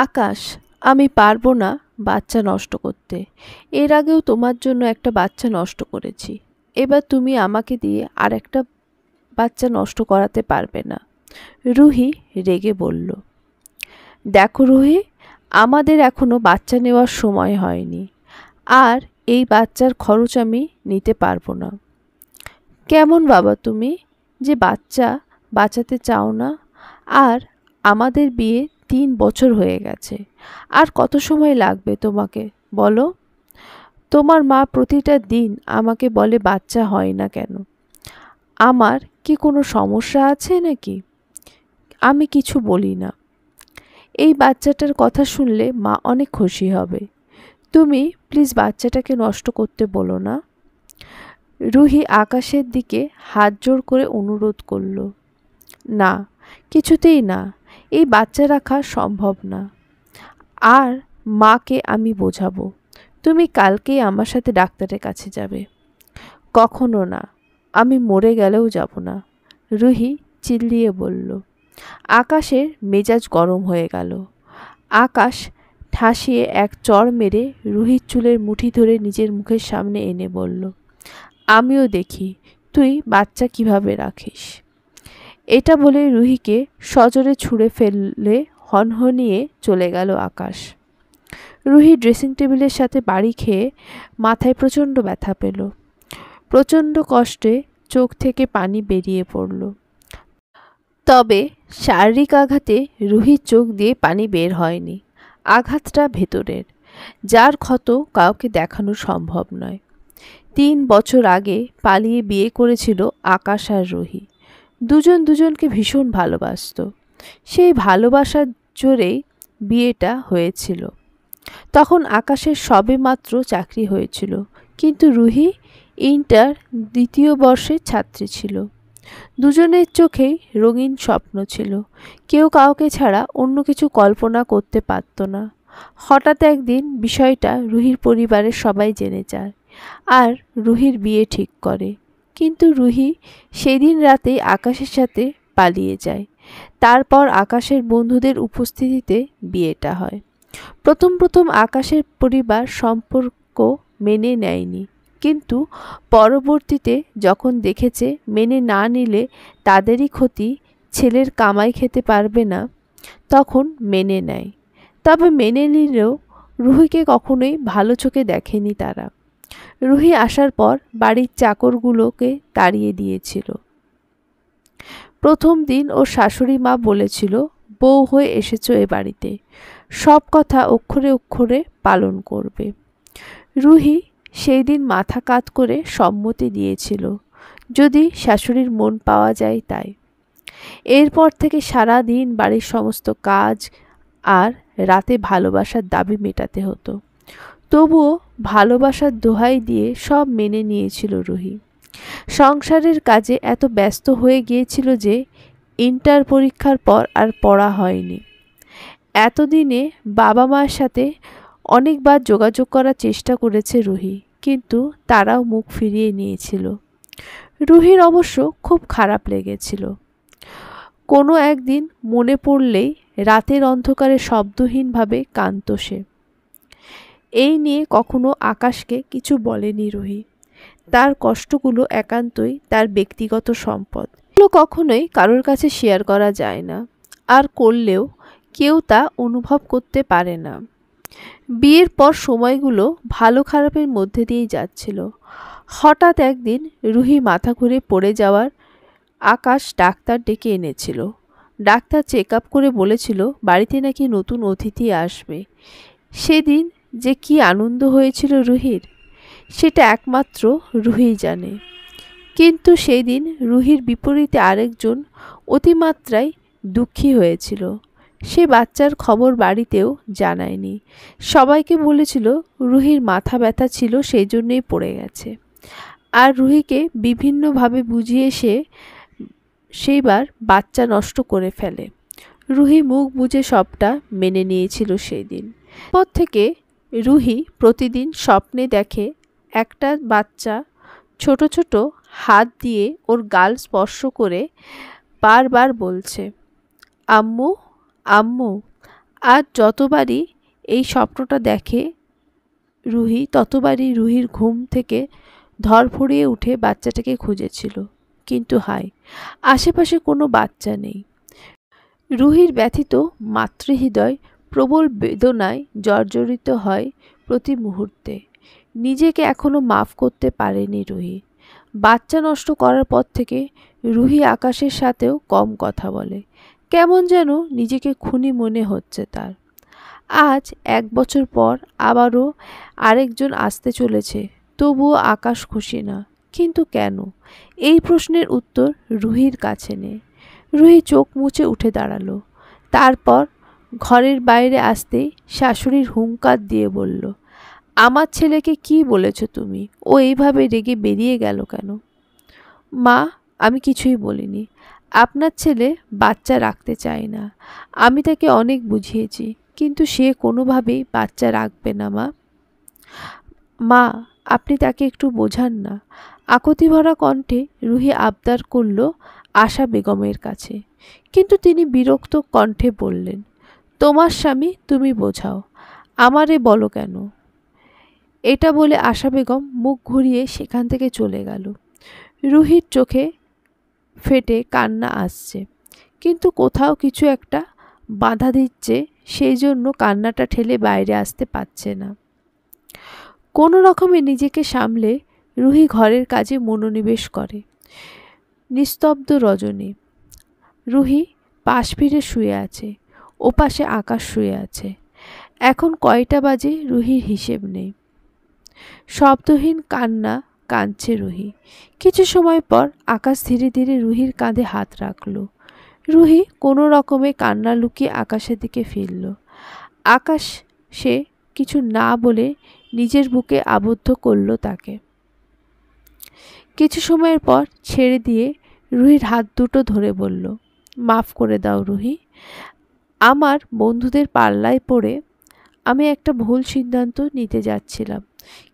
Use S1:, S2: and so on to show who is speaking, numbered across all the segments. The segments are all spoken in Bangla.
S1: আকাশ, আমি পারবো না বাচ্চা নষ্ট করতে। এর আগেও তোমার জন্য একটা বাচ্চা নষ্ট করেছি। এবার তুমি আমাকে দিয়ে আরেকটা বাচ্চা নষ্ট করাতে পারবে না। রুহি রেগে বলল। দেখো রুহি, আমাদের এখনো বাচ্চা নেওয়ার সময় হয়নি, আর এই বাচ্চার খরচ আমি নিতে পারবো না। কেমন বাবা তুমি, যে বাচ্চা বাঁচাতে চাও না? আর আমাদের বিয়ে 3 বছর হয়ে গেছে। আর কত সময় লাগবে তোমাকে বলো? তোমার মা প্রতিটা দিন আমাকে বলে বাচ্চা হয় না কেন। আমার কি কোনো সমস্যা আছে নাকি? আমি কিছু বলি না। এই বাচ্চাটার কথা শুনলে মা অনেক খুশি হবে। তুমি প্লিজ বাচ্চাটাকে নষ্ট করতে বলো না। রুহি আকাশের দিকে হাত জোড় করে অনুরোধ করল। না, কিছুতেই না। এই বাচ্চা রাখা সম্ভব না। আর মাকে আমি বোঝাবো। তুমি কালকেই আমার সাথে ডাক্তারের কাছে যাবে। কখনো না, আমি মরে গেলেও যাব না, রুহি চিল্লিয়ে বলল। আকাশের মেজাজ গরম হয়ে গেল। আকাশ ঠাসিয়ে এক চড় মেরে রুহির চুলের মুঠি ধরে নিজের মুখের সামনে এনে বলল, আমিও দেখি তুই বাচ্চা কিভাবে রাখিস। এটা বলে রুহিকে সজোরে ছুঁড়ে ফেললে হনহনিয়ে চলে গেল আকাশ। রুহি ড্রেসিং টেবিলের সাথে বাড়ি খেয়ে মাথায় প্রচণ্ড ব্যথা পেল। প্রচণ্ড কষ্টে চোখ থেকে পানি বেরিয়ে পড়ল। তবে শারীরিক আঘাতে রুহির চোখ দিয়ে পানি বের হয়নি। আঘাতটা ভেতরের, যার ক্ষত কাউকে দেখানো সম্ভব নয়। 3 বছর আগে পালিয়ে বিয়ে করেছিল আকাশ আর রুহি। দুজন দুজনকে ভীষণ ভালোবাসত। সেই ভালোবাসার জোরেই বিয়েটা হয়েছিল। তখন আকাশের সবেমাত্র চাকরি হয়েছিল, কিন্তু রুহি ইন্টার 2য় বর্ষের ছাত্রী ছিল। দুজনের চোখেই রঙিন স্বপ্ন ছিল। কেউ কাউকে ছাড়া অন্য কিছু কল্পনা করতে পারত না। হঠাৎ একদিন বিষয়টা রুহির পরিবারের সবাই জেনে যায়, আর রুহির বিয়ে ঠিক করে। কিন্তু রুহি সেদিন রাতেই আকাশের সাথে পালিয়ে যায়। তারপর আকাশের বন্ধুদের উপস্থিতিতে বিয়েটা হয়। প্রথম প্রথম আকাশের পরিবার সম্পর্ক মেনে নেয়নি, কিন্তু পরবর্তীতে যখন দেখেছে মেনে না নিলে তাদেরই ক্ষতি, ছেলের কামাই খেতে পারবে না, তখন মেনে নেয়। তবে মেনে নিলেও রুহিকে কখনোই ভালো চোখে দেখেনি তারা। রুহি আসার পর বাড়ির চাকরগুলোকে তাড়িয়ে দিয়েছিল। প্রথম দিন ওর শাশুড়ি মা বলেছিল, বউ হয়ে এসেছো এ বাড়িতে, সব কথা অক্ষরে অক্ষরে পালন করবে। রুহি সেই দিন মাথা কাত করে সম্মতি দিয়েছিল, যদি শাশুড়ির মন পাওয়া যায় তাই। এরপর থেকে সারা দিন বাড়ির সমস্ত কাজ আর রাতে ভালোবাসার দাবি মেটাতে হতো। তবুও ভালোবাসার দোহাই দিয়ে সব মেনে নিয়েছিল রুহি। সংসারের কাজে এত ব্যস্ত হয়ে গিয়েছিল যে ইন্টার পরীক্ষার পর আর পড়া হয়নি। এতদিনে বাবা মার সাথে অনেকবার যোগাযোগ করার চেষ্টা করেছে রুহি, কিন্তু তারাও মুখ ফিরিয়ে নিয়েছিল। রুহির অবশ্য খুব খারাপ লেগেছিল। কোনো একদিন মনে পড়লেই রাতের অন্ধকারে শব্দহীনভাবে কাঁদত সে। এই নিয়ে কখনো আকাশকে কিছু বলেনি রুহি। তার কষ্টগুলো একান্তই তার ব্যক্তিগত সম্পদ। এগুলো কখনোই কারোর কাছে শেয়ার করা যায় না, আর করলেও কেউ তা অনুভব করতে পারে না। বিয়ের পর সময়গুলো ভালো খারাপের মধ্যে দিয়েই যাচ্ছিল। হঠাৎ একদিন রুহি মাথা ঘুরে পড়ে যাওয়ার আকাশ ডাক্তার ডেকে এনেছিল। ডাক্তার চেক আপ করে বলেছিল বাড়িতে নাকি নতুন অতিথি আসবে। সেদিন যে কি আনন্দ হয়েছিল রুহির, সেটা একমাত্র রুহি জানে। কিন্তু সেই দিন রুহির বিপরীতে আরেকজন অতিমাত্রায় দুঃখী হয়েছিল। সে বাচ্চার খবর বাড়িতেও জানায়নি। সবাইকে বলেছিল রুহির মাথা ব্যথা ছিল, সেই জন্যই পড়ে গেছে। আর রুহিকে বিভিন্নভাবে বুঝিয়ে সেইবার বাচ্চা নষ্ট করে ফেলে। রুহি মুখ বুজে সবটা মেনে নিয়েছিল সেই দিন। পর থেকে রুহি প্রতিদিন স্বপ্নে দেখে একটা বাচ্চা ছোট ছোট হাত দিয়ে ওর গাল স্পর্শ করে বারবার বলছে, আম্মু আম্মু। আজ যতবারই এই স্বপ্নটা দেখে রুহি, ততবারই রুহির ঘুম থেকে ধরফড়িয়ে উঠে বাচ্চাটাকে খুঁজেছিল। কিন্তু হায়, আশেপাশে কোনো বাচ্চা নেই। রুহির ব্যথিত মাতৃহৃদয় প্রবল বেদনায় জর্জরিত হয় প্রতি মুহূর্তে। নিজেকে এখনো মাফ করতে পারেনি রুহি। বাচ্চা নষ্ট করার পর থেকে রুহি আকাশের সাথেও কম কথা বলে। কেমন যেন নিজেকে খুনি মনে হচ্ছে তার। আজ 1 বছর পর আবারও আরেকজন আসতে চলেছে, তবুও আকাশ খুশি না। কিন্তু কেন? এই প্রশ্নের উত্তর রুহির কাছে নেই। রুহি চোখ মুছে উঠে দাঁড়ালো। তারপর ঘরের বাইরে আসতেই শাশুড়ির হুঙ্কার দিয়ে বলল, আমার ছেলেকে কি বলেছ তুমি? ও এইভাবে রেগে বেরিয়ে গেল কেন? মা, আমি কিছুই বলিনি। আপনার ছেলে বাচ্চা রাখতে চায় না। আমি তাকে অনেক বুঝিয়েছি, কিন্তু সে কোনোভাবেই বাচ্চা রাখবে না। মা, আপনি তাকে একটু বোঝান না। আকুতি ভরা কণ্ঠে রুহি আবদার করল আশা বেগমের কাছে। কিন্তু তিনি বিরক্ত কণ্ঠে বললেন, তোমার স্বামী, তুমি বোঝাও, আমারে বলো কেন? এটা বলে আশা বেগম মুখ ঘুরিয়ে সেখান থেকে চলে গেল। রুহির চোখে ফেটে কান্না আসছে, কিন্তু কোথাও কিছু একটা বাধা দিচ্ছে, সেই জন্য কান্নাটা ঠেলে বাইরে আসতে পারছে না। কোনো রকমে নিজেকে সামলে রুহি ঘরের কাজে মনোনিবেশ করে। নিস্তব্ধ রজনী। রুহি পাশ ফিরে শুয়ে আছে, ওপাশে আকাশ শুয়ে আছে। এখন কয়টা বাজে রুহির হিসেব নেই। শব্দহীন কান্না কাঁদছে রুহি। কিছু সময় পর আকাশ ধীরে ধীরে রুহির কাঁধে হাত রাখল। রুহি কোনো রকমে কান্না লুকিয়ে আকাশের দিকে ফিরল। আকাশ সে কিছু না বলে নিজের বুকে আবদ্ধ করল তাকে। কিছু সময়ের পর ছেড়ে দিয়ে রুহির হাত দুটো ধরে বলল, মাফ করে দাও রুহি। আমার বন্ধুদের পাল্লায় পড়ে আমি একটা ভুল সিদ্ধান্ত নিতে যাচ্ছিলাম,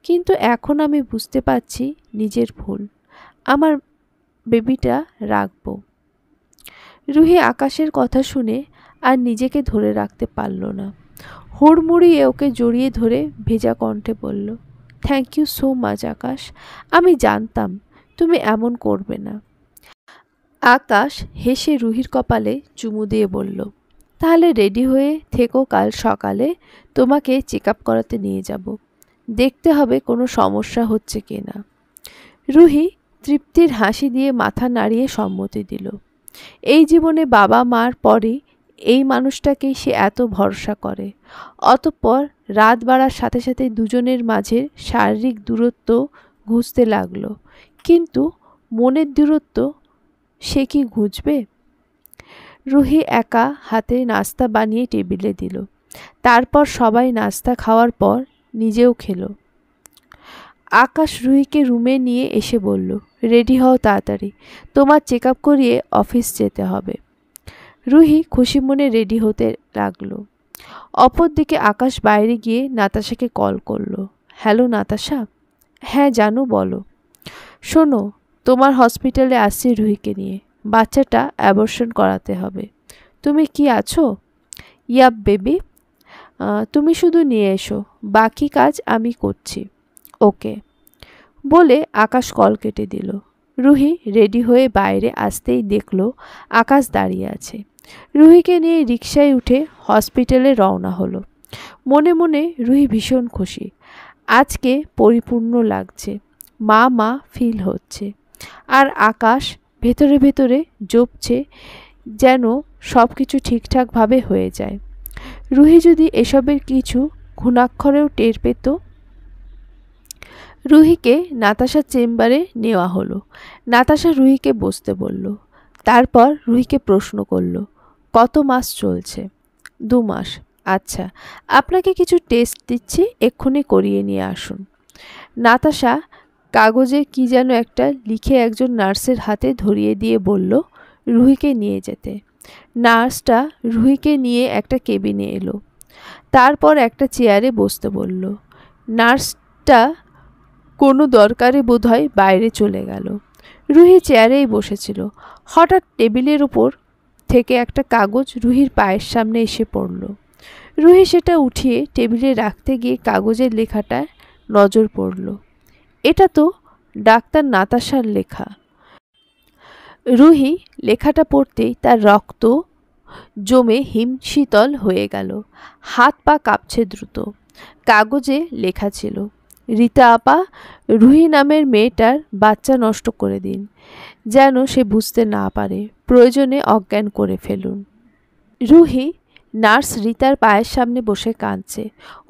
S1: কিন্তু এখন আমি বুঝতে পারছি নিজের ভুল। আমার বেবিটা রাখব। রুহি আকাশের কথা শুনে আর নিজেকে ধরে রাখতে পারল না। হুড়মুড়িয়ে ওকে জড়িয়ে ধরে ভেজা কণ্ঠে বলল, থ্যাংক ইউ সো মাচ আকাশ। আমি জানতাম তুমি এমন করবে না। আকাশ হেসে রুহির কপালে চুমু দিয়ে বলল, তাহলে রেডি হয়ে থেকো, কাল সকালে তোমাকে চেক আপ করাতে নিয়ে যাব। দেখতে হবে কোনো সমস্যা হচ্ছে কি না। রুহি তৃপ্তির হাসি দিয়ে মাথা নাড়িয়ে সম্মতি দিল। এই জীবনে বাবা মার পরই এই মানুষটাকেই সে এত ভরসা করে। অতঃপর রাত বাড়ার সাথে সাথে দুজনের মাঝে শারীরিক দূরত্ব ঘুচতে লাগলো, কিন্তু মনের দূরত্ব সে কি ঘুচবে? রুহি একা হাতে নাস্তা বানিয়ে টেবিলে দিল। তারপর সবাই নাস্তা খাওয়ার পর নিজেও খেলো। আকাশ রুহিকে রুমে নিয়ে এসে বলল, রেডি হও তাড়াতাড়ি, তোমার চেক আপ করিয়ে অফিস যেতে হবে। রুহি খুশি মনে রেডি হতে লাগলো। অপরদিকে আকাশ বাইরে গিয়ে নাতাশাকে কল করলো। হ্যালো নাতাশা। হ্যাঁ জানু, বলো। শোনো, তোমার হসপিটালে আসছি রুহিকে নিয়ে। বাচ্চাটা অ্যাবর্শন করাতে হবে। তুমি কি আছো? ইয়াপ বেবি, তুমি শুধু নিয়ে এসো, বাকি কাজ আমি করছি। ওকে। বলে আকাশ কল কেটে দিল। রুহি রেডি হয়ে বাইরে আসতেই দেখল আকাশ দাঁড়িয়ে আছে। রুহিকে নিয়ে রিকশায় উঠে হসপিটালে রওনা হলো। মনে মনে রুহি ভীষণ খুশি। আজকে পরিপূর্ণ লাগছে, মা মা ফিল হচ্ছে। আর আকাশ ভেতরে ভেতরে জপছে যেন সব কিছু ঠিকঠাকভাবে হয়ে যায়। রুহি যদি এসবের কিছু ঘুণাক্ষরেও টের পেত। রুহিকে নাতাশার চেম্বারে নেওয়া হলো। নাতাশা রুহিকে বসতে বলল। তারপর রুহিকে প্রশ্ন করল, কত মাস চলছে? 2 মাস। আচ্ছা, আপনাকে কিছু টেস্ট দিচ্ছি, এক্ষুনি করিয়ে নিয়ে আসুন। নাতাশা কাগজে কি যেন একটা লিখে একজন নার্সের হাতে ধরিয়ে দিয়ে বলল রুহিকে নিয়ে যেতে। নার্সটা রুহিকে নিয়ে একটা কেবিনে এলো। তারপর একটা চেয়ারে বসতে বলল। নার্সটা কোনো দরকারে বোধহয় বাইরে চলে গেল। রুহি চেয়ারেই বসেছিল। হঠাৎ টেবিলের ওপর থেকে একটা কাগজ রুহির পায়ের সামনে এসে পড়ল। রুহি সেটা উঠিয়ে টেবিলে রাখতে গিয়ে কাগজের লেখাটায় নজর পড়ল। এটা তো ডাক্তার নাতাশার লেখা। রুহি লেখাটা পড়তেই তার রক্ত জমে হিমশীতল হয়ে গেল। হাত পা কাঁপছে দ্রুত। কাগজে লেখা ছিল, রীতা আপা, রুহি নামের মেয়েটার বাচ্চা নষ্ট করে দিন, যেন সে বুঝতে না পারে, প্রয়োজনে অজ্ঞান করে ফেলুন। রুহি নার্স রীতার পায়ের সামনে বসে কাঁদছে।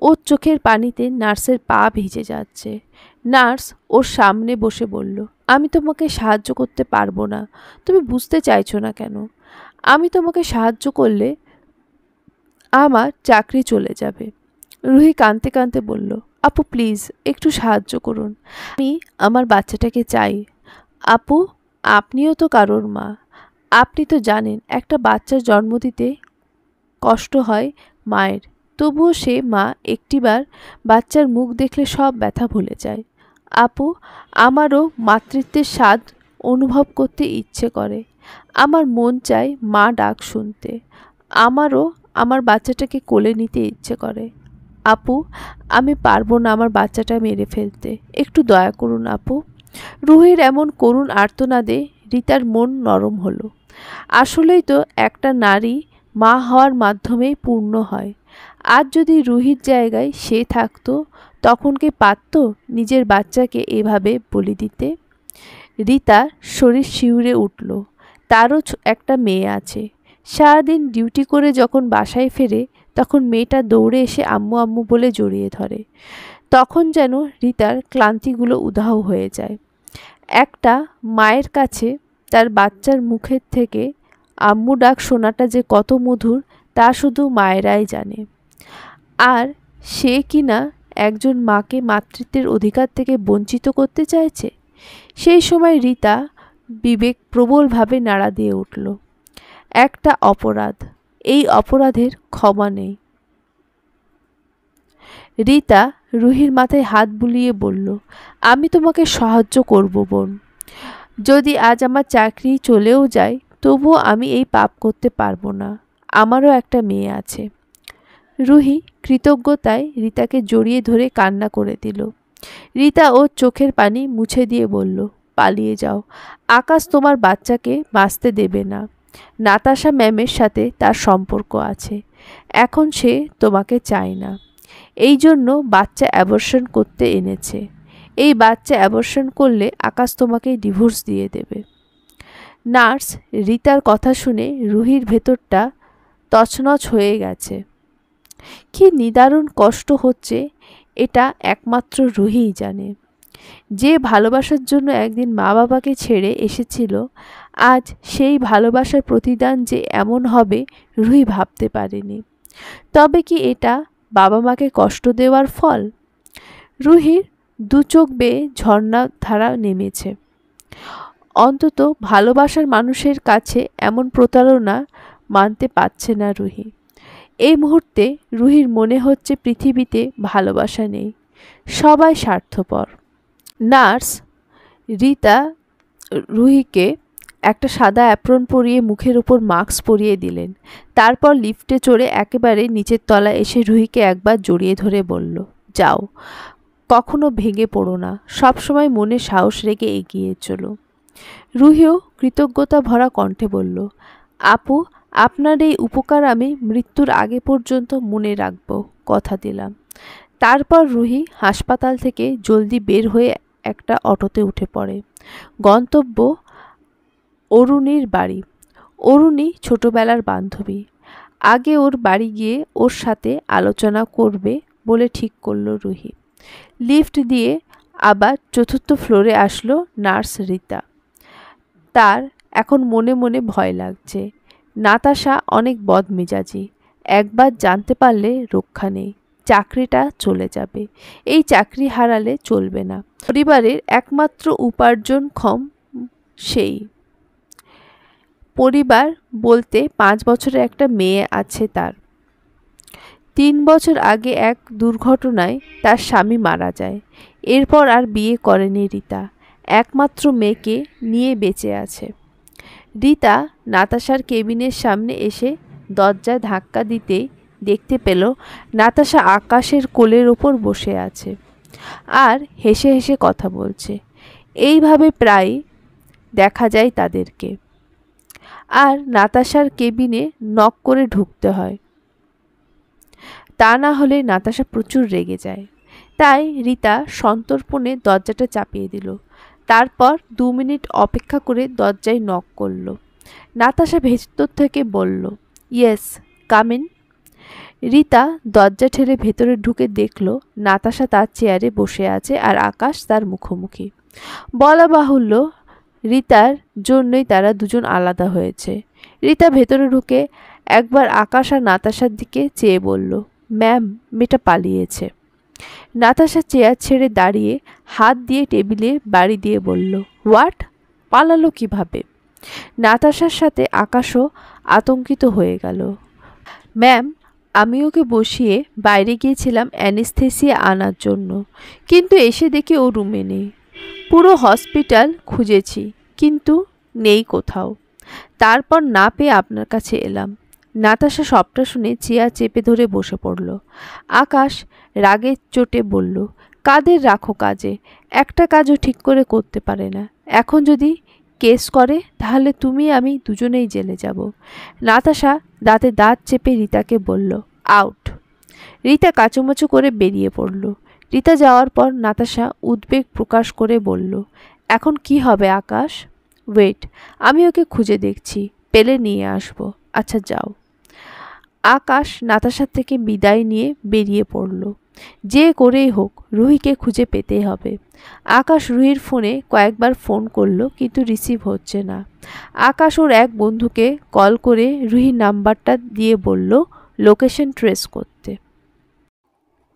S1: ওর চোখের পানিতে নার্সের পা ভিজে যাচ্ছে। নার্স ওর সামনে বসে বলল, আমি তোমাকে সাহায্য করতে পারবো না। তুমি বুঝতে চাইছো না কেন? আমি তোমাকে সাহায্য করলে আমার চাকরি চলে যাবে। রুহি কাঁদতে কাঁদতে বলল, আপু প্লিজ একটু সাহায্য করুন, আমি আমার বাচ্চাটাকে চাই। আপু, আপনিও তো কারোর মা, আপনি তো জানেন একটা বাচ্চার জন্ম দিতে কষ্ট হয় মায়ের, তবুও সে মা একটিবার বাচ্চার মুখ দেখলে সব ব্যথা ভুলে যায়। আপু, আমারও মাতৃত্বের স্বাদ অনুভব করতে ইচ্ছে করে। আমার মন চায় মা ডাক শুনতে। আমারও আমার বাচ্চাটাকে কোলে নিতে ইচ্ছে করে। আপু, আমি পারবো না আমার বাচ্চাটা মেরে ফেলতে, একটু দয়া করুন আপু। রুহির এমন করুণ আর্তনাদে রীতার মন নরম হলো। আসলেই তো একটা নারী মা হওয়ার মাধ্যমেই পূর্ণ হয়। আজ যদি রুহির জায়গায় সে থাকতো, তখন কি পারত নিজের বাচ্চাকে এভাবে বলি দিতে? রীতার শরীর শিউরে উঠল। তারও একটা মেয়ে আছে। সারাদিন ডিউটি করে যখন বাসায় ফেরে, তখন মেয়েটা দৌড়ে এসে আম্মু আম্মু বলে জড়িয়ে ধরে। তখন যেন রীতার ক্লান্তিগুলো উধাও হয়ে যায়। একটা মায়ের কাছে তার বাচ্চার মুখের থেকে আম্মু ডাক শোনাটা যে কত মধুর, তা শুধু মায়েরাই জানে। আর সে কিনা একজন মাকে মাতৃত্বের অধিকার থেকে বঞ্চিত করতে চাইছে। সেই সময় রীতা বিবেক প্রবলভাবে নাড়া দিয়ে উঠল। একটা অপরাধ, এই অপরাধের ক্ষমা নেই। রীতা রুহির মাথায় হাত বুলিয়ে বলল, আমি তোমাকে সাহায্য করব বোন। যদি আজ আমার চাকরি চলেও যায়, তবুও আমি এই পাপ করতে পারবো না। আমারও একটা মেয়ে আছে। রুহি কৃতজ্ঞতায় রীতাকে জড়িয়ে ধরে কান্না করে দিল। রীতা ওর চোখের পানি মুছে দিয়ে বলল, পালিয়ে যাও। আকাশ তোমার বাচ্চাকে বাঁচতে দেবে না। নাতাশা ম্যামের সাথে তার সম্পর্ক আছে। এখন সে তোমাকে চায় না, এই জন্য বাচ্চা অ্যাবর্শন করতে এনেছে। এই বাচ্চা অ্যাবর্শন করলে আকাশ তোমাকে ডিভোর্স দিয়ে দেবে। নার্স রীতার কথা শুনে রুহির ভেতরটা তছনছ হয়ে গেছে। কি নিদারুণ কষ্ট হচ্ছে, এটা একমাত্র রুহিই জানে। যে ভালোবাসার জন্য একদিন মা বাবাকে ছেড়ে এসেছিল, আজ সেই ভালোবাসার প্রতিদান যে এমন হবে রুহি ভাবতে পারেনি। তবে কি এটা বাবা মাকে কষ্ট দেওয়ার ফল? রুহির দু চোখ বেয়ে ঝর্ণা ধারা নেমেছে। অন্তত ভালোবাসার মানুষের কাছে এমন প্রতারণা মানতে পারছে না রুহি। এই মুহূর্তে রুহির মনে হচ্ছে পৃথিবীতে ভালোবাসা নেই, সবাই স্বার্থপর। নার্স রীতা রুহিকে একটা সাদা অ্যাপ্রন পরিয়ে মুখের উপর মাস্ক পরিয়ে দিলেন। তারপর লিফটে চড়ে একেবারে নিচের তলায় এসে রুহিকে একবার জড়িয়ে ধরে বলল, যাও, কখনো ভেঙে পড়ো না, সবসময় মনে সাহস রেখে এগিয়ে চলো। রুহিও কৃতজ্ঞতা ভরা কণ্ঠে বলল, আপু, আপনার এই উপকার আমি মৃত্যুর আগে পর্যন্ত মনে রাখব, কথা দিলাম। তারপর রুহি হাসপাতাল থেকে জলদি বের হয়ে একটা অটোতে উঠে পড়ে। গন্তব্য অরুণীর বাড়ি। অরুণী ছোটবেলার বান্ধবী। আগে ওর বাড়ি গিয়ে ওর সাথে আলোচনা করবে বলে ঠিক করলো রুহি। লিফট দিয়ে আবার চতুর্থ ফ্লোরে আসলো নার্স রীতা। তার এখন মনে মনে ভয় লাগছে। নাতাশা অনেক বদমেজাজি, একবার জানতে পারলে রক্ষা নেই। চাকরিটা চলে যাবে, এই চাকরি হারালে চলবে না। পরিবারের একমাত্র উপার্জনক্ষম সেই। পরিবার বলতে 5 বছরের একটা মেয়ে আছে তার। 3 বছর আগে এক দুর্ঘটনায় তার স্বামী মারা যায়। এরপর আর বিয়ে করেনি রীতা, একমাত্র মেয়েকে নিয়ে বেঁচে আছে। রীতা নাতাশার কেবিনের সামনে এসে দরজায় ধাক্কা দিতেই দেখতে পেল নাতাশা আকাশের কোলের ওপর বসে আছে আর হেসে হেসে কথা বলছে। এইভাবে প্রায় দেখা যায় তাদেরকে। আর নাতাশার কেবিনে নক করে ঢুকতে হয়, তা না হলে নাতাশা প্রচুর রেগে যায়। তাই রীতা সন্তর্পণে দরজাটা চাপিয়ে দিল। তারপর 2 মিনিট অপেক্ষা করে দরজায় নক করল। নাতাশা ভেতর থেকে বলল, ইয়েস, কাম ইন। রীতা দরজা ঠেলে ভেতরে ঢুকে দেখল নাতাশা তার চেয়ারে বসে আছে আর আকাশ তার মুখোমুখি। বলা বাহুল্য, রীতার জন্যই তারা দুজন আলাদা হয়েছে। রীতা ভেতরে ঢুকে একবার আকাশ আর নাতাশার দিকে চেয়ে বলল, ম্যাম, মেয়েটা পালিয়েছে। নাতাশা চেয়ার ছেড়ে দাঁড়িয়ে হাত দিয়ে টেবিলে বাড়ি দিয়ে বলল, হোয়াট? পালালো কিভাবে? নাতাশার সাথে আকাশও আতঙ্কিত হয়ে গেল। ম্যাম, আমি ওকে বসিয়ে বাইরে গিয়েছিলাম অ্যানেস্থেসিয়া আনার জন্য, কিন্তু এসে দেখি ও রুমে নেই। পুরো হসপিটাল খুঁজেছি, কিন্তু নেই কোথাও। তারপর না পেয়ে আপনার কাছে এলাম। নাতাশা সবটা শুনে চেয়ার চেপে ধরে বসে পড়ল। আকাশ রাগের চোটে বলল, কাদের রাখো কাজে, একটা কাজও ঠিক করে করতে পারে না। এখন যদি কেস করে তাহলে তুমি আমি দুজনেই জেলে যাব। নাতাশা দাঁতে দাঁত চেপে রীতাকে বলল, আউট। রীতা কাচুমাচু করে বেরিয়ে পড়ল। রীতা যাওয়ার পর নাতাশা উদ্বেগ প্রকাশ করে বলল, এখন কি হবে আকাশ? ওয়েট, আমি ওকে খুঁজে দেখছি, পেলে নিয়ে আসবো। আচ্ছা যাও। আকাশ নাতাশার থেকে বিদায় নিয়ে বেরিয়ে পড়ল। যে করেই হোক রুহিকে খুঁজে পেতে হবে। আকাশ রুহির ফোনে কয়েকবার ফোন করলো, কিন্তু রিসিভ হচ্ছে না। আকাশ ওর এক বন্ধুকে কল করে রুহির নাম্বারটা দিয়ে বলল লোকেশন ট্রেস করতে।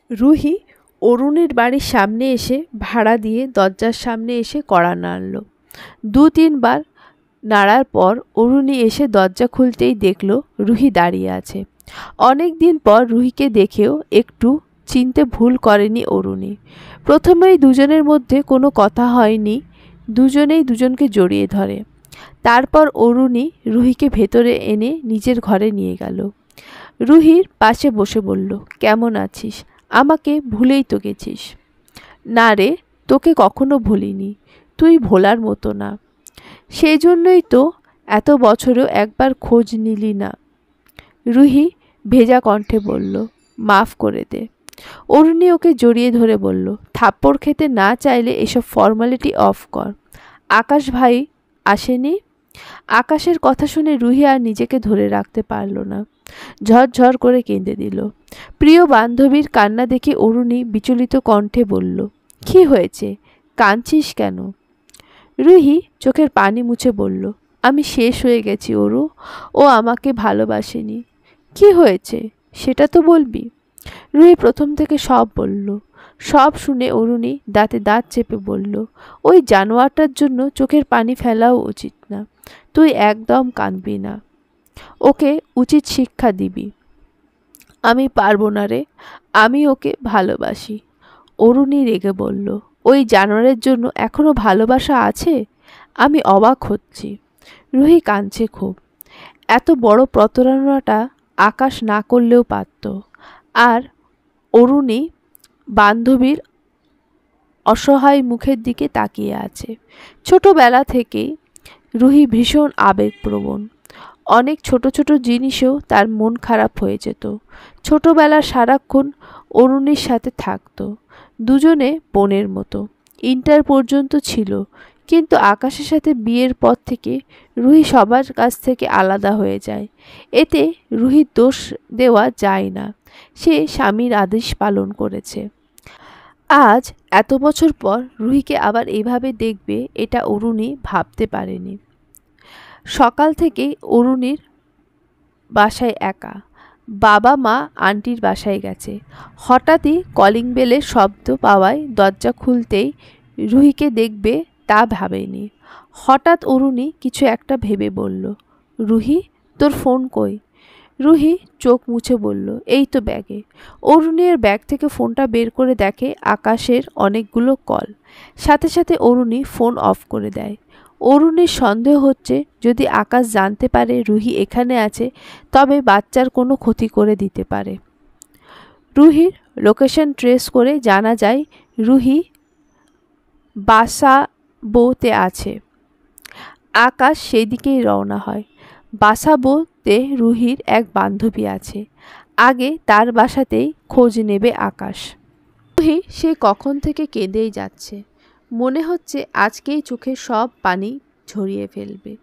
S1: রুহি অরুণের বাড়ির সামনে এসে ভাড়া দিয়ে দরজার সামনে এসে কড়া নাড়ল। 2-3 বার নাড়ার পর অরুণী এসে দরজা খুলতেই দেখল রুহি দাঁড়িয়ে আছে। অনেক দিন পর রুহিকে দেখেও একটু চিনতে ভুল করেনি অরুণী। প্রথমেই দুজনের মধ্যে কোনো কথা হয়নি, দুজনেই দুজনকে জড়িয়ে ধরে। তারপর অরুণী রুহিকে ভেতরে এনে নিজের ঘরে নিয়ে গেল। রুহির পাশে বসে বলল, কেমন আছিস? আমাকে ভুলেই তো গেছিস। না রে, তোকে কখনো ভুলিনি, তুই ভোলার মতো না। সেই জন্যই তো এত বছরেও একবার খোঁজ নিলি না। রুহি ভেজা কণ্ঠে বলল, মাফ করে দে। অরুণী ওকে জড়িয়ে ধরে বলল, থাপ্পড় খেতে না চাইলে এসব ফর্মালিটি অফ কর। আকাশ ভাই আসেনি? আকাশের কথা শুনে রুহি আর নিজেকে ধরে রাখতে পারল না, ঝরঝর করে কেঁদে দিল। প্রিয় বান্ধবীর কান্না দেখে অরুণী বিচলিত কণ্ঠে বলল, কি হয়েছে, কাঁদছিস কেন? রুহি চোখের পানি মুছে বলল, আমি শেষ হয়ে গেছি অরু, ও আমাকে ভালোবাসেনি। কি হয়েছে সেটা তো বলবি। রুহি প্রথম থেকে সব বলল। সব শুনে অরুণী দাঁতে দাঁত চেপে বলল, ওই জানোয়ারটার জন্য চোখের পানি ফেলাও উচিত না। তুই একদম কাঁদবি না, ওকে উচিত শিক্ষা দিবি। আমি পারবো না রে, আমি ওকে ভালোবাসি। অরুণী রেগে বলল, ওই জানোয়ারের জন্য এখনো ভালোবাসা আছে? আমি অবাক হচ্ছি। রুহি কাঁদছে খুব। এত বড় প্রতারণাটা আকাশ না করলেও পারত। আর অরুণী বান্ধবীর অসহায় মুখের দিকে তাকিয়ে আছে। ছোটবেলা থেকেই রুহি ভীষণ আবেগপ্রবণ। অনেক ছোট ছোট জিনিসেও তার মন খারাপ হয়ে যেত। ছোটবেলা সারাক্ষণ অরুণীর সাথে থাকতো, দুজনে বোনের মতো। ইন্টার পর্যন্ত ছিল, কিন্তু আকাশের সাথে বিয়ের পর থেকে রুহি সবার কাছ থেকে আলাদা হয়ে যায়। এতে রুহির দোষ দেওয়া যায় না, সে স্বামীর আদেশ পালন করেছে। আজ এত বছর পর রুহিকে আবার এইভাবে দেখবে, এটা অরুণী ভাবতে পারেনি। সকাল থেকেই অরুণীর বাসায় একা। বাবা মা আন্টির বাসায় গেছে। হঠাৎই কলিং বেলের শব্দ পাওয়ায় দরজা খুলতেই রুহিকে দেখবে তা ভাবেনি। হঠাৎ অরুণী কিছু একটা ভেবে বলল, রুহি, তোর ফোন কই? রুহি চোখ মুছে বলল, এই তো ব্যাগে। অরুণীর ব্যাগ থেকে ফোনটা বের করে দেখে আকাশের অনেকগুলো কল। সাথে সাথে অরুণী ফোন অফ করে দেয়। অরুণীর সন্দেহ হচ্ছে যদি আকাশ জানতে পারে রুহি এখানে আছে তবে বাচ্চার কোনো ক্ষতি করে দিতে পারে। রুহির লোকেশন ট্রেস করে জানা যায় রুহি বাসাবোতে আছে। আকাশ সেই দিকেই রওনা হয়। বাসাবোতে রুহির এক বান্ধবী আছে। আগে তার বাসাতেই খোঁজ নেবে আকাশ। রুহি সে কখন থেকে কেঁদেই যাচ্ছে, মনে হচ্ছে আজকেই চোখের সব পানি ঝরিয়ে ফেলবে।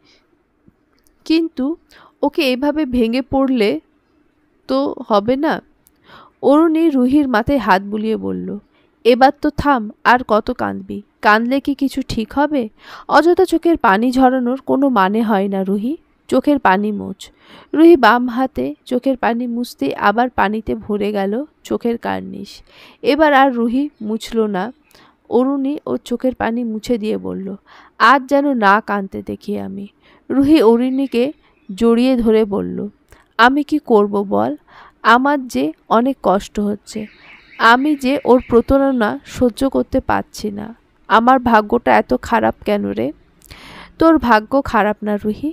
S1: কিন্তু ওকে এভাবে ভেঙে পড়লে তো হবে না। অরুণী রুহির মাথায় হাত বুলিয়ে বলল, এবার তো থাম, আর কত কাঁদবি? কাঁদলে কি কিছু ঠিক হবে? অযথা চোখের পানি ঝরানোর কোনো মানে হয় না রুহি, চোখের পানি মোছ। রুহি বাম হাতে চোখের পানি মুছতে আবার পানিতে ভরে গেল চোখের কার্নিশ। এবার আর রুহি মুছল না। অরুণী ওর চোখের পানি মুছে দিয়ে বলল, আজ যেন না কাঁদতে দেখি আমি। রুহি অরুণীকে জড়িয়ে ধরে বলল, আমি কি করব বল? আমার যে অনেক কষ্ট হচ্ছে। আমি যে ওর প্রতারণা সহ্য করতে পারছি না। আমার ভাগ্যটা এত খারাপ কেন রে? তোর ভাগ্য খারাপ না রুহি,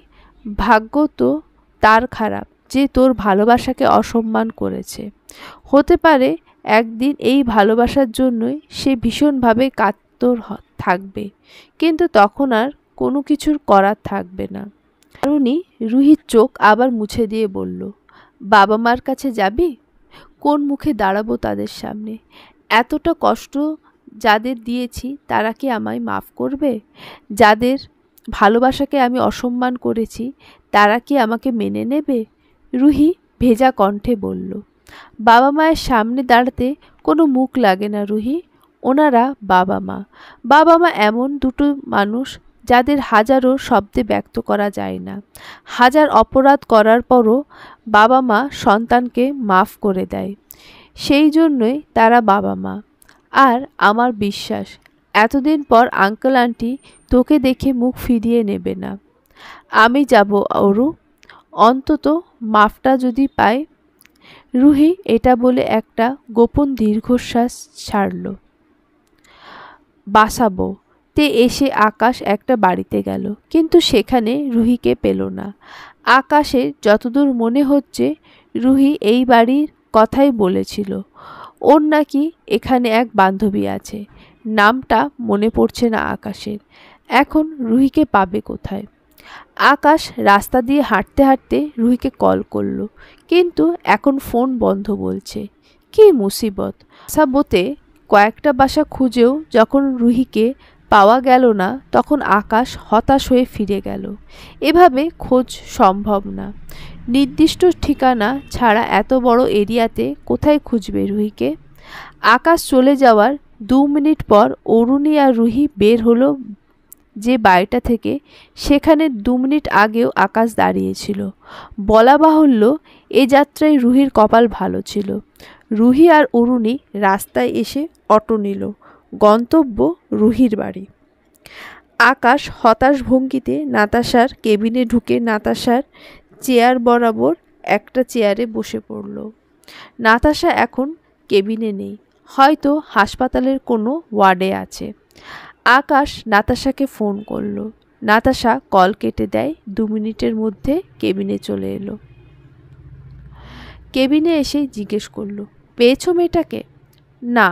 S1: ভাগ্য তো তার খারাপ যে তোর ভালোবাসাকে অসম্মান করেছে। হতে পারে একদিন এই ভালোবাসার জন্যই সে ভীষণভাবে কাতর থাকবে, কিন্তু তখন আর কোনো কিছুর করার থাকবে না। অরুণী রুহির চোখ আবার মুছে দিয়ে বলল, বাবা মার কাছে যাবি? কোন মুখে দাঁড়াবো তাদের সামনে? এতটা কষ্ট যাদের দিয়েছি তারা কি আমায় মাফ করবে? যাদের ভালোবাসাকে আমি অসম্মান করেছি তারা কি আমাকে মেনে নেবে? রুহি ভেজা কণ্ঠে বলল, বাবা মায়ের সামনে দাঁড়াতে কোনো মুখ লাগে না রুহি। ওনারা বাবা মা। বাবা মা এমন দুটো মানুষ যাদের হাজারো শব্দে ব্যক্ত করা যায় না। হাজার অপরাধ করার পরও বাবা মা সন্তানকে মাফ করে দেয়। সেই জন্যই তারা বাবা মা। আর আমার বিশ্বাস এতদিন পর আঙ্কেল আন্টি তোকে দেখে মুখ ফিরিয়ে নেবে না। আমি যাব অরু, অন্তত মাফটা যদি পাই। রুহি এটা বলে একটা গোপন দীর্ঘশ্বাস ছাড়ল। বাসাবো তে এসে আকাশ একটা বাড়িতে গেল, কিন্তু সেখানে রুহিকে পেল না। আকাশের যতদূর মনে হচ্ছে রুহি এই বাড়ির কথাই বলেছিল। ওর নাকি এখানে এক বান্ধবী আছে, নামটা মনে পড়ছে না আকাশের। এখন রুহিকে পাবে কোথায়? আকাশ রাস্তা দিয়ে হাঁটতে হাঁটতে রুহিকে কল করলো, কিন্তু এখন ফোন বন্ধ বলছে। কি মুসিবত! বাসাবোতে কয়েকটা বাসা খুঁজেও যখন রুহিকে পাওয়া গেল না তখন আকাশ হতাশ হয়ে ফিরে গেল। এভাবে খোঁজ সম্ভব না। নির্দিষ্ট ঠিকানা ছাড়া এত বড় এরিয়াতে কোথায় খুঁজবে রুহিকে? আকাশ চলে যাওয়ার 2 মিনিট পর অরুণী আর রুহি বের হলো যে বাড়িটা থেকে, সেখানে 2 মিনিট আগেও আকাশ দাঁড়িয়েছিল। বলা বাহুল্য এ যাত্রায় রুহির কপাল ভালো ছিল। রুহি আর অরুণী রাস্তায় এসে অটো নিল। গন্তব্য রুহির বাড়ি। আকাশ হতাশ ভঙ্গিতে নাতাশার কেবিনে ঢুকে নাতাশার চেয়ার বরাবর একটা চেয়ারে বসে পড়ল। নাতাশা এখন কেবিনে নেই, হয়তো হাসপাতালের কোনো ওয়ার্ডে আছে। আকাশ নাতাশাকে ফোন করল। নাতাশা কল কেটে দেয়। 2 মিনিটের মধ্যে কেবিনে চলে এলো। কেবিনে এসে জিজ্ঞেস করলো, পেয়েছো মেয়েটাকে? না,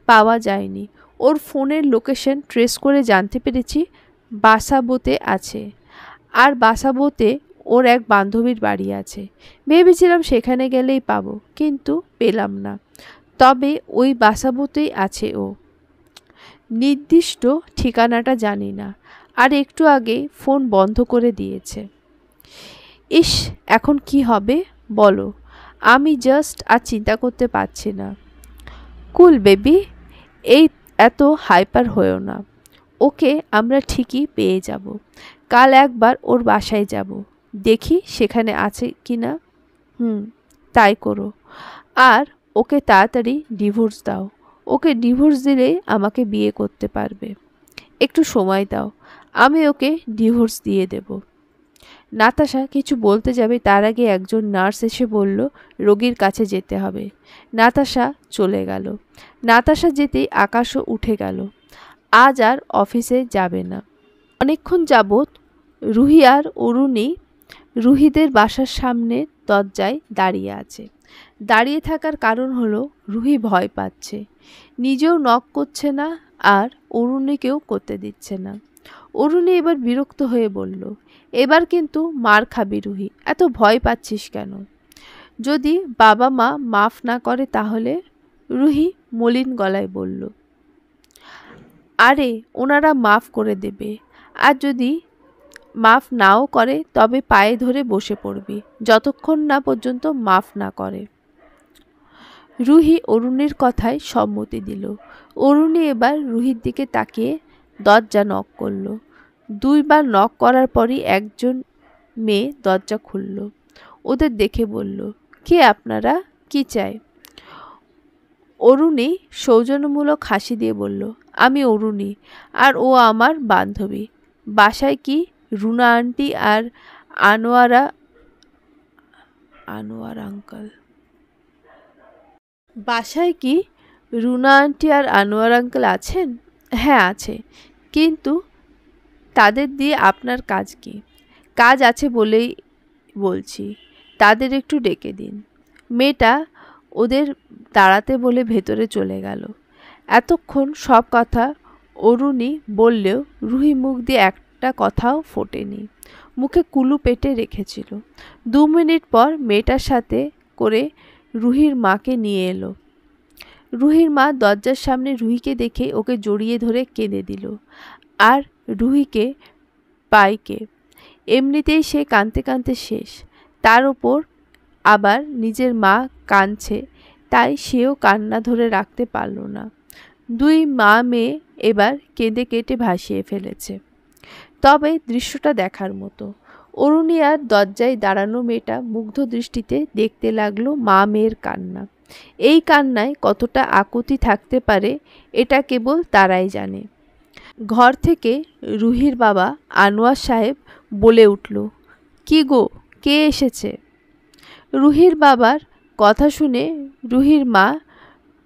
S1: পাওয়া যায়নি। ওর ফোনের লোকেশন ট্রেস করে জানতে পেরেছি বাসাবোতে আছে। আর বাসাবোতে ওর এক বান্ধবীর বাড়ি আছে। ভেবেছিলাম সেখানে গেলেই পাবো, কিন্তু পেলাম না। তবে ওই বাসাবোতেই আছে ও। নির্দিষ্ট ঠিকানাটা জানি না, আর একটু আগে ফোন বন্ধ করে দিয়েছে। ইস, এখন কি হবে বলো? আমি জাস্ট আর চিন্তা করতে পারছি না। কুল বেবি, এই এত হাইপার হয়েও না। ওকে আমরা ঠিকই পেয়ে যাব। কাল একবার ওর বাসায় যাব, দেখি সেখানে আছে কি না। তাই করো। আর ওকে তাড়াতাড়ি ডিভোর্স দাও। ওকে ডিভোর্স দিলেই আমাকে বিয়ে করতে পারবে। একটু সময় দাও, আমি ওকে ডিভোর্স দিয়ে দেব। নাতাশা কিছু বলতে যাবে তার আগে একজন নার্স এসে বলল রোগীর কাছে যেতে হবে। নাতাশা চলে গেল। নাতাশা যেতেই আকাশও উঠে গেল। আজ আর অফিসে যাবে না। অনেকক্ষণ যাবৎ রুহি আর অরুণী রুহিদের বাসার সামনে দরজায় দাঁড়িয়ে আছে। দাঁড়িয়ে থাকার কারণ হলো রুহি ভয় পাচ্ছে, নিজেও নক করছে না আর অরুণীকেও করতে দিচ্ছে না। অরুণী এবার বিরক্ত হয়ে বলল, এবার কিন্তু মার খাবি রুহি, এত ভয় পাচ্ছিস কেন? যদি বাবা মা মাফ না করে তাহলে? রুহি মলিন গলায় বলল, আরে ওনারা মাফ করে দেবে, আর যদি মাফ নাও করে তবে পায়ে ধরে বসে পড়বি যতক্ষণ না পর্যন্ত মাফ না করে। রুহি অরুণীর কথায় সম্মতি দিল। অরুণী এবার রুহির দিকে তাকিয়ে দরজা নক করল। 2 বার নক করার পরই একজন মেয়ে দরজা খুলল। ওদের দেখে বলল, কে আপনারা, কি চাই? অরুণী সৌজন্যমূলক হাসি দিয়ে বলল, আমি অরুণী, আর ও আমার বান্ধবী। বাসায় কি রুনা আন্টি আর আনোয়ার আঙ্কেল বাসায় কি রুনা আন্টি আর আনোয়ার আঙ্কেল আছেন? হ্যাঁ আছে, কিন্তু তাদের দিয়ে আপনার কাজ কি? কাজ আছে বলেই বলছি, তাদের একটু ডেকে দিন। মেয়েটা ওদের দাঁড়াতে বলে ভেতরে চলে গেল। এতক্ষণ সব কথা অরুণী বললেও রুহি মুখ দিয়ে একটা কথাও ফোটেনি, মুখে কুলু পেটে রেখেছিল। 2 মিনিট পর মেয়েটার সাথে করে রুহির মাকে নিয়ে এলো। রুহির মা দরজার সামনে রুহিকে দেখে ওকে জড়িয়ে ধরে কেঁদে দিল। আর রুহিকে পাইকে এমনিতেই সে কাঁদতে কাঁদতে শেষ, তার উপর আবার নিজের মা কাঁদছে, তাই সেও কান্না ধরে রাখতে পারল না। 2 মা মেয়ে এবার কেঁদে কেটে ভাসিয়ে ফেলেছে। তবে দৃশ্যটা দেখার মতো। অরুণী আর দরজায় দাঁড়ানো মেয়েটা মুগ্ধ দৃষ্টিতে দেখতে লাগলো মা মেয়ের কান্না। এই কান্নায় কতটা আকুতি থাকতে পারে এটা কেবল তারাই জানে। ঘর থেকে রুহির বাবা আনোয়ার সাহেব বলে উঠল, কি গো, কে এসেছে? রুহির বাবার কথা শুনে রুহির মা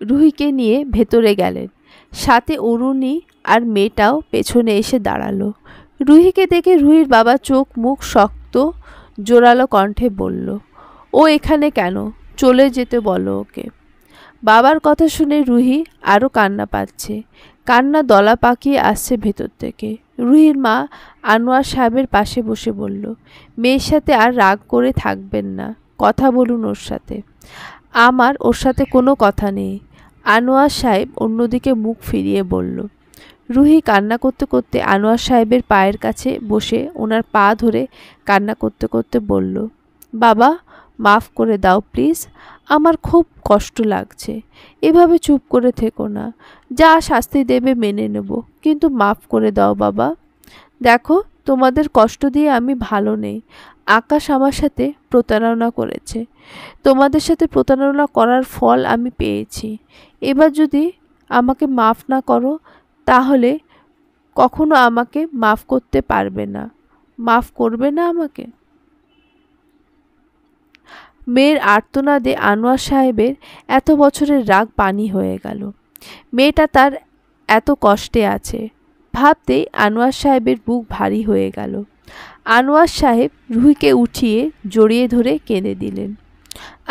S1: রুহিকে নিয়ে ভেতরে গেলেন। সাথে অরুণী আর মেয়েটাও পেছনে এসে দাঁড়ালো। রুহিকে দেখে রুহির বাবা চোখ মুখ শক্ত জোরালো কণ্ঠে বলল, ও এখানে কেন? চলে যেতে বলো ওকে। বাবার কথা শুনে রুহি আরও কান্না পাচ্ছে, কান্না দলা পাকিয়ে আসছে ভেতর থেকে। রুহির মা আনোয়ার সাহেবের পাশে বসে বলল, মেয়ের সাথে আর রাগ করে থাকবেন না, কথা বলুন ওর সাথে। আমার ওর সাথে কোনো কথা নেই, আনোয়ার সাহেব অন্যদিকে মুখ ফিরিয়ে বলল। রুহি কান্না করতে করতে আনোয়ার সাহেবের পায়ের কাছে বসে ওনার পা ধরে কান্না করতে করতে বলল, বাবা মাফ করে দাও প্লিজ, আমার খুব কষ্ট লাগছে, এভাবে চুপ করে থেকো না, যা শাস্তি দেবে মেনে নেব, কিন্তু মাফ করে দাও বাবা। দেখো তোমাদের কষ্ট দিয়ে আমি ভালো নেই, আকাশ আমার সাথে প্রতারণা করেছে, তোমাদের সাথে প্রতারণা করার ফল আমি পেয়েছি। এবার যদি আমাকে মাফ না করো তাহলে কখনো আমাকে মাফ করতে পারবে না, মাফ করবে না আমাকে? মেয়ের আর্তনাদে আনোয়ার সাহেবের এত বছরের রাগ পানি হয়ে গেল। মেয়েটা তার এত কষ্টে আছে ভাবতেই আনোয়ার সাহেবের বুক ভারী হয়ে গেল। আনোয়ার সাহেব রুহিকে উঠিয়ে জড়িয়ে ধরে কেঁদে দিলেন।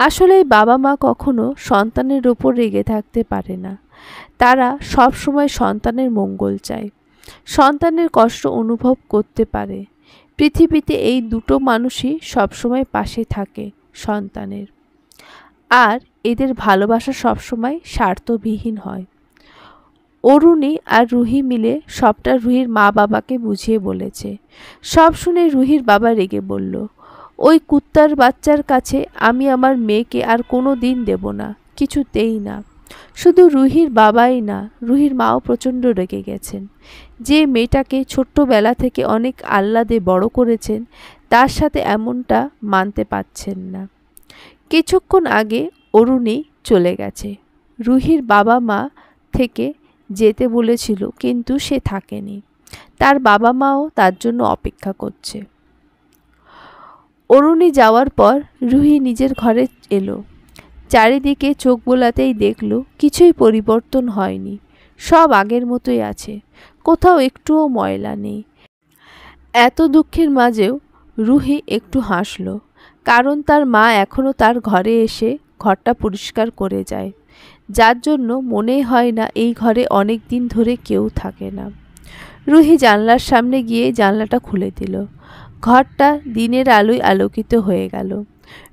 S1: আসলে বাবা মা কখনো সন্তানের ওপর রেগে থাকতে পারে না, তারা সব সময় সন্তানের মঙ্গল চায়, সন্তানের কষ্ট অনুভব করতে পারে। পৃথিবীতে এই দুটো মানুষই সবসময় পাশে থাকে সন্তানের, আর এদের ভালোবাসা সবসময় স্বার্থবিহীন হয়। অরুণী আর রুহি মিলে সবটা রুহির মা বাবাকে বুঝিয়ে বলেছে। সব শুনে রুহির বাবা রেগে বলল, ওই কুত্তার বাচ্চার কাছে আমি আমার মেয়েকে আর কোনো দিন দেব না, কিছুতেই না। শুধু রুহির বাবাই না, রুহির মাও প্রচণ্ড রেগে গেছেন। যে মেয়েটাকে ছোট্টবেলা থেকে অনেক আহ্লাদে বড় করেছেন তার সাথে এমনটা মানতে পারছেন না। কিছুক্ষণ আগে অরুণী চলে গেছে, রুহির বাবা মা থেকে যেতে বলেছিল কিন্তু সে থাকেনি, তার বাবা মাও তার জন্য অপেক্ষা করছে। অরুণী যাওয়ার পর রুহি নিজের ঘরে এলো। চারিদিকে চোখ বোলাতেই দেখল কিছুই পরিবর্তন হয়নি, সব আগের মতোই আছে, কোথাও একটুও ময়লা নেই। এত দুঃখের মাঝেও রুহি একটু হাসল, কারণ তার মা এখনও তার ঘরে এসে ঘরটা পরিষ্কার করে যায়, যার জন্য মনে হয় না এই ঘরে অনেক দিন ধরে কেউ থাকে না। রুহি জানলার সামনে গিয়ে জানলাটা খুলে দিল। ঘরটা দিনের আলোয় আলোকিত হয়ে গেল।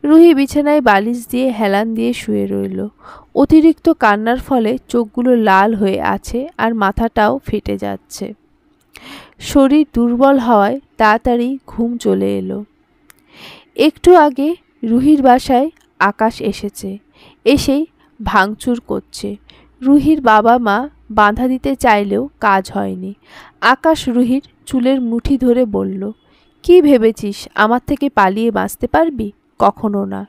S1: রুহি বিছানায় বালিশ দিয়ে হেলান দিয়ে শুয়ে রইল। অতিরিক্ত কান্নার ফলে চোখগুলো লাল হয়ে আছে আর মাথাটাও ফেটে যাচ্ছে। শরীর দুর্বল হওয়ায় তাড়াতাড়ি ঘুম চলে এলো। একটু আগে রুহির বাসায় আকাশ এসেছে, এসেই ভাঙচুর করছে। রুহির বাবা মা বাধা দিতে চাইলেও কাজ হয়নি। আকাশ রুহির চুলের মুঠি ধরে বলল, কি ভেবেছিস আমার থেকে পালিয়ে বাঁচতে পারবি? কখনো না,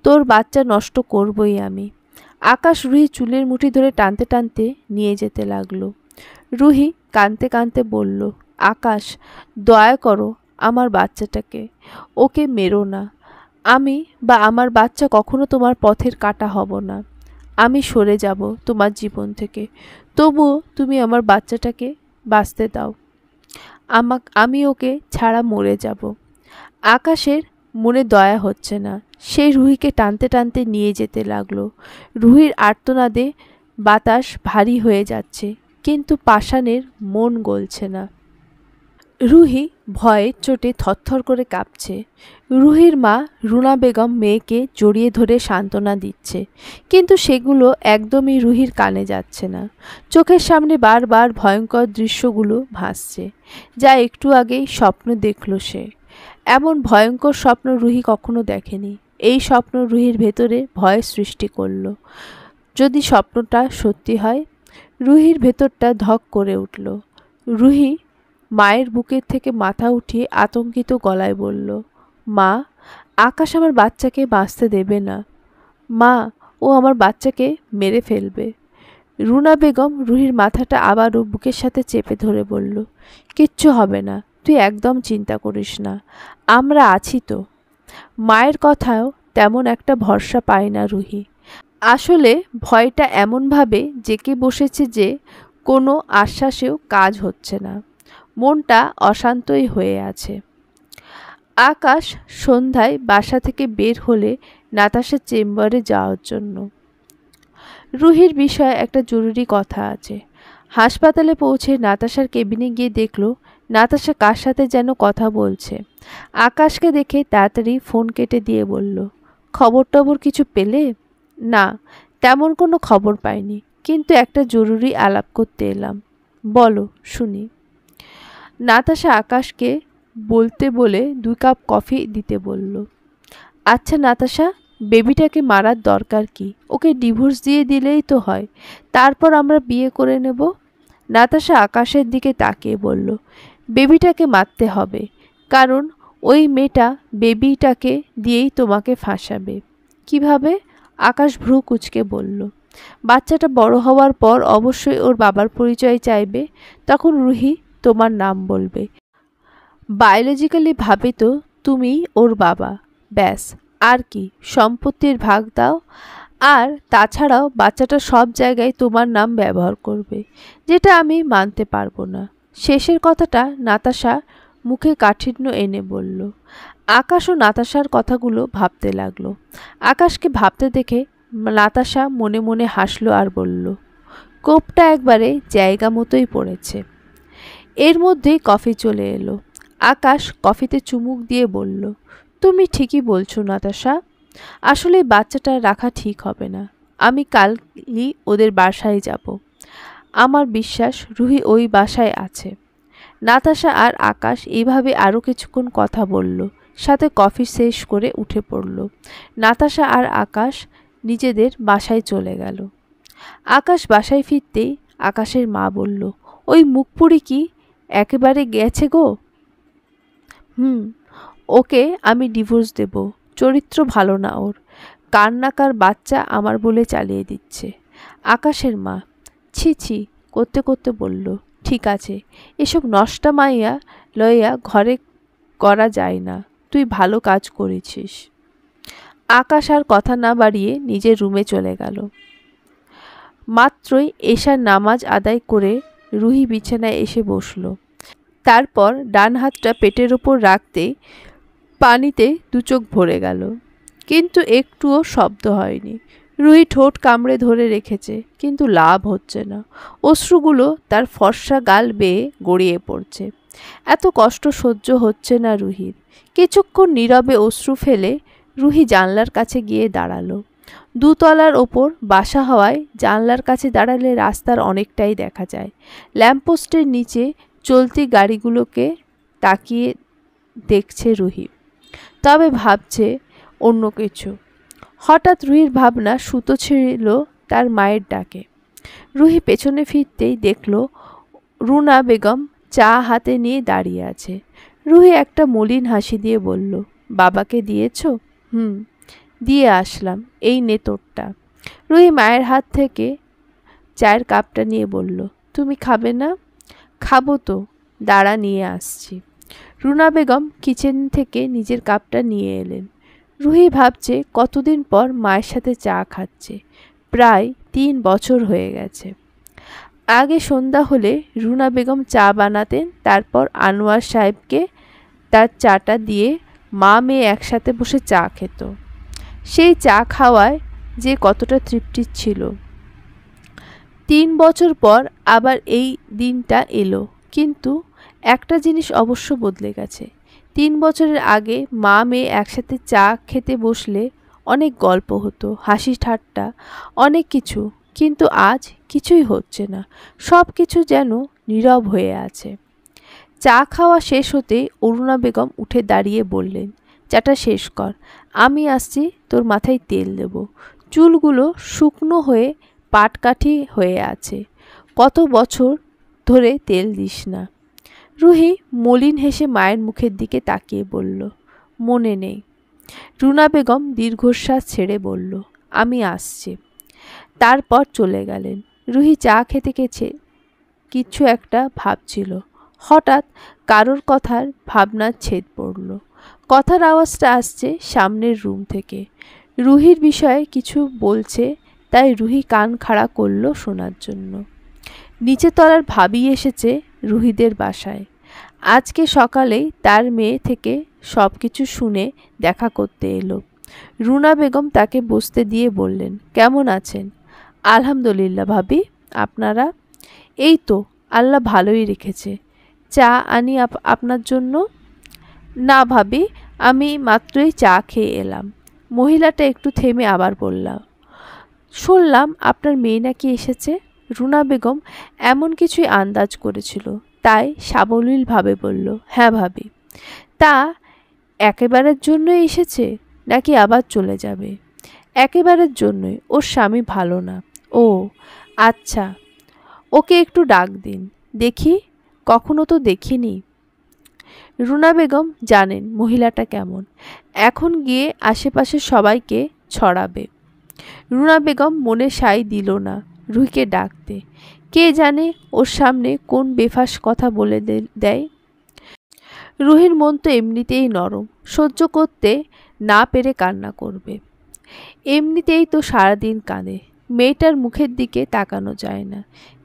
S1: তোর বাচ্চা নষ্ট করবই আমি। আকাশ রুহি চুলের মুঠি ধরে টানতে টানতে নিয়ে যেতে লাগলো। রুহি কাঁদতে কাঁদতে বলল, আকাশ, দয়া করো আমার বাচ্চাটাকে, ওকে মেরো না। আমি বা আমার বাচ্চা কখনো তোমার পথের কাঁটা হব না। আমি সরে যাব তোমার জীবন থেকে, তবুও তুমি আমার বাচ্চাটাকে বাঁচতে দাও। আমি ওকে ছাড়া মরে যাব। আকাশের মনে দয়া হচ্ছে না, সে রুহিকে টানতে টানতে নিয়ে যেতে লাগলো। রুহির আর্তনাদে বাতাস ভারী হয়ে যাচ্ছে, কিন্তু পাষাণের মন গলছে না। রুহি ভয়ের চোটে থরথর করে কাঁপছে। রুহির মা রুনা বেগম মেয়েকে জড়িয়ে ধরে সান্ত্বনা দিচ্ছে, কিন্তু সেগুলো একদমই রুহির কানে যাচ্ছে না। চোখের সামনে বারবার ভয়ঙ্কর দৃশ্যগুলো ভাসছে, যা একটু আগেই স্বপ্ন দেখল সে। এমন ভয়ঙ্কর স্বপ্ন রুহি কখনো দেখেনি। এই স্বপ্ন রুহির ভেতরে ভয় সৃষ্টি করল। যদি স্বপ্নটা সত্যি হয়? রুহির ভেতরটা ধক করে উঠল। রুহি মায়ের বুকের থেকে মাথা উঠিয়ে আতঙ্কিত গলায় বলল, মা, আকাশ আমার বাচ্চাকে বাঁচতে দেবে না। মা, ও আমার বাচ্চাকে মেরে ফেলবে। রুনা বেগম রুহির মাথাটা আবারও বুকের সাথে চেপে ধরে বলল, কিচ্ছু হবে না, তুই একদম চিন্তা করিস না, আমরা আছি তো। মায়ের কথাও তেমন একটা ভরসা পায় না রুহি। আসলে ভয়টা এমনভাবে জেঁকে বসেছে যে কোনো আশ্বাসেও কাজ হচ্ছে না। মনটা অশান্তই হয়ে আছে। আকাশ সন্ধ্যায় বাসা থেকে বের হলে নাতাশার চেম্বারে যাওয়ার জন্য। রুহির বিষয়ে একটা জরুরি কথা আছে। হাসপাতালে পৌঁছে নাতাশার কেবিনে গিয়ে দেখল নাতাশা কার সাথে যেন কথা বলছে। আকাশকে দেখে তাড়াতাড়ি ফোন কেটে দিয়ে বলল, খবর টবর কিছু পেলে? না, তেমন কোনো খবর পাইনি, কিন্তু একটা জরুরি আলাপ করতে এলাম। বলো, শুনি। নাতাশা আকাশকে বলতে বলে 2 কাপ কফি দিতে বলল। আচ্ছা নাতাশা, বেবিটাকে মারার দরকার কি? ওকে ডিভোর্স দিয়ে দিলেই তো হয়, তারপর আমরা বিয়ে করে নেব। নাতাশা আকাশের দিকে তাকিয়ে বলল, বেবিটাকে মারতে হবে, কারণ ওই মেয়েটা বেবিটাকে দিয়েই তোমাকে ফাঁসাবে। কিভাবে? আকাশ ভ্রু কুঁচকে বলল, বাচ্চাটা বড় হওয়ার পর অবশ্যই ওর বাবার পরিচয় চাইবে, তখন রুহি তোমার নাম বলবে। বায়োলজিক্যালি ভাবে তো তুমি ওর বাবা, ব্যাস। আর কি, সম্পত্তির ভাগ দাও। আর তাছাড়াও বাচ্চাটা সব জায়গায় তোমার নাম ব্যবহার করবে, যেটা আমি মানতে পারবো না। শেষের কথাটা নাতাশা মুখে কাঠিন্য এনে বলল। আকাশও নাতাশার কথাগুলো ভাবতে লাগলো। আকাশকে ভাবতে দেখে নাতাশা মনে মনে হাসলো আর বলল, কোপটা একবারে জায়গা মতোই পড়েছে। এর মধ্যেই কফি চলে এলো। আকাশ কফিতে চুমুক দিয়ে বলল, তুমি ঠিকই বলছো নাতাশা, আসলে বাচ্চাটা রাখা ঠিক হবে না। আমি কালই ওদের বাসায় যাব। আমার বিশ্বাস রুহি ওই বাসায় আছে। নাতাশা আর আকাশ এইভাবে আরও কিছুক্ষণ কথা বলল, সাথে কফি শেষ করে উঠে পড়ল। নাতাশা আর আকাশ নিজেদের বাসায় চলে গেল। আকাশ বাসায় ফিরতেই আকাশের মা বলল, ওই মুখপুরি কি একেবারে গেছে গো? ওকে আমি ডিভোর্স দেব, চরিত্র ভালো না ওর, কার বাচ্চা আমার বলে চালিয়ে দিচ্ছে। আকাশের মা ছি ছি করতে করতে বলল, ঠিক আছে, এসব নষ্টা মাইয়া লইয়া ঘরে করা যায় না, তুই ভালো কাজ করেছিস। আকাশ আর কথা না বাড়িয়ে নিজের রুমে চলে গেল। মাত্রই এশার নামাজ আদায় করে রুহি বিছানায় এসে বসল। তারপর ডান হাতটা পেটের ওপর রাখতেই পানিতে দু চোখ ভরে গেল, কিন্তু একটুও শব্দ হয়নি। রুহি ঠোঁট কামড়ে ধরে রেখেছে, কিন্তু লাভ হচ্ছে না। অশ্রুগুলো তার ফর্সা গাল বেয়ে গড়িয়ে পড়ছে। এত কষ্ট সহ্য হচ্ছে না রুহির। কিছুক্ষণ নীরবে অশ্রু ফেলে রুহি জানলার কাছে গিয়ে দাঁড়ালো। দুতলার ওপর বাসা হওয়ায় জানলার কাছে দাঁড়ালে রাস্তার অনেকটাই দেখা যায়। ল্যাম্পপোস্টের নিচে চলতি গাড়িগুলোকে তাকিয়ে দেখছে রুহি, তবে ভাবছে অন্য কিছু। হঠাৎ রুহির ভাবনা সুতো ছিঁড়ল তার মায়ের ডাকে। রুহি পেছনে ফিরতেই দেখল রুনা বেগম চা হাতে নিয়ে দাঁড়িয়ে আছে। রুহি একটা মলিন হাসি দিয়ে বলল, বাবাকে দিয়েছ? হুম, দিয়ে আসলাম, এই নে তোরটা। রুহি মায়ের হাত থেকে চায়ের কাপটা নিয়ে বলল, তুমি খাবে না? খাবো তো, দাঁড়া নিয়ে আসছি। রুনা বেগম কিচেন থেকে নিজের কাপটা নিয়ে এলেন। রুহি ভাবছে কতদিন পর মায়ের সাথে চা খাচ্ছে। প্রায় 3 বছর হয়ে গেছে। আগে সন্ধ্যা হলে রুনা বেগম চা বানাতেন, তারপর আনোয়ার সাহেবকে তার চাটা দিয়ে মা মেয়ে একসাথে বসে চা খেত। সেই চা খাওয়ায় যে কতটা তৃপ্তি ছিল। 3 বছর পর আবার এই দিনটা এলো, কিন্তু একটা জিনিস অবশ্য বদলে গেছে। 3 বছরের আগে মা মেয়ে একসাথে চা খেতে বসলে অনেক গল্প হতো, হাসি ঠাট্টা, অনেক কিছু। কিন্তু আজ কিছুই হচ্ছে না, সব কিছু যেন নীরব হয়ে আছে। চা খাওয়া শেষ হতেই অরুণা বেগম উঠে দাঁড়িয়ে বললেন, চাটা শেষ কর, আমি আসছি, তোর মাথায় তেল দেব। চুলগুলো শুকনো হয়ে পাটকাঠি হয়ে আছে, কত বছর ধরে তেল দিস না। রুহি মলিন হেসে মায়ের মুখের দিকে তাকিয়ে বলল, মনে নেই। রুনা বেগম দীর্ঘশ্বাস ছেড়ে বলল, আমি আসছি। তারপর চলে গেলেন। রুহি চা খেতে খেতে কিছু একটা ভাবছিল। হঠাৎ কারোর কথার ভাবনার ছেদ পড়ল। কথার আওয়াজটা আসছে সামনের রুম থেকে। রুহির বিষয়ে কিছু বলছে, তাই রুহি কান খাড়া করল শোনার জন্য। নিচে তলার ভাবি এসেছে রুহিদের বাসায়। আজকে সকালেই তার মেয়ে থেকে সব কিছু শুনে দেখা করতে এলো। রুনা বেগম তাকে বসতে দিয়ে বললেন, কেমন আছেন? আলহামদুলিল্লাহ ভাবি, আপনারা? এই তো, আল্লাহ ভালোই রেখেছে। চা আনি আপনার জন্য? না ভাবি, আমি মাত্রই চা খেয়ে এলাম। মহিলাটা একটু থেমে আবার বললাম, শুনলাম আপনার মেয়ে নাকি এসেছে। রুনা বেগম এমন কিছুই আন্দাজ করেছিল, তাই সাবলীলভাবে বলল, হ্যাঁ ভাবি। তা একেবারের জন্য এসেছে নাকি আবার চলে যাবে? একেবারের জন্যই, ওর স্বামী ভালো না। ও আচ্ছা, ওকে একটু ডাক দিন দেখি, কখনো তো দেখিনি। রুনা বেগম জানেন মহিলাটা কেমন, এখন গিয়ে আশেপাশে সবাইকে ছড়াবে। রুনা বেগম মনে সায় দিল না রুহিকে ডাকতে। কে জানে ওর সামনে কোন বেফাস কথা বলে দেয়। রুহির মন তো এমনিতেই নরম, সহ্য করতে না পেরে কান্না করবে। এমনিতেই তো সারাদিন কাঁদে। মেয়েটার মুখের দিকে তাকানো যায় না।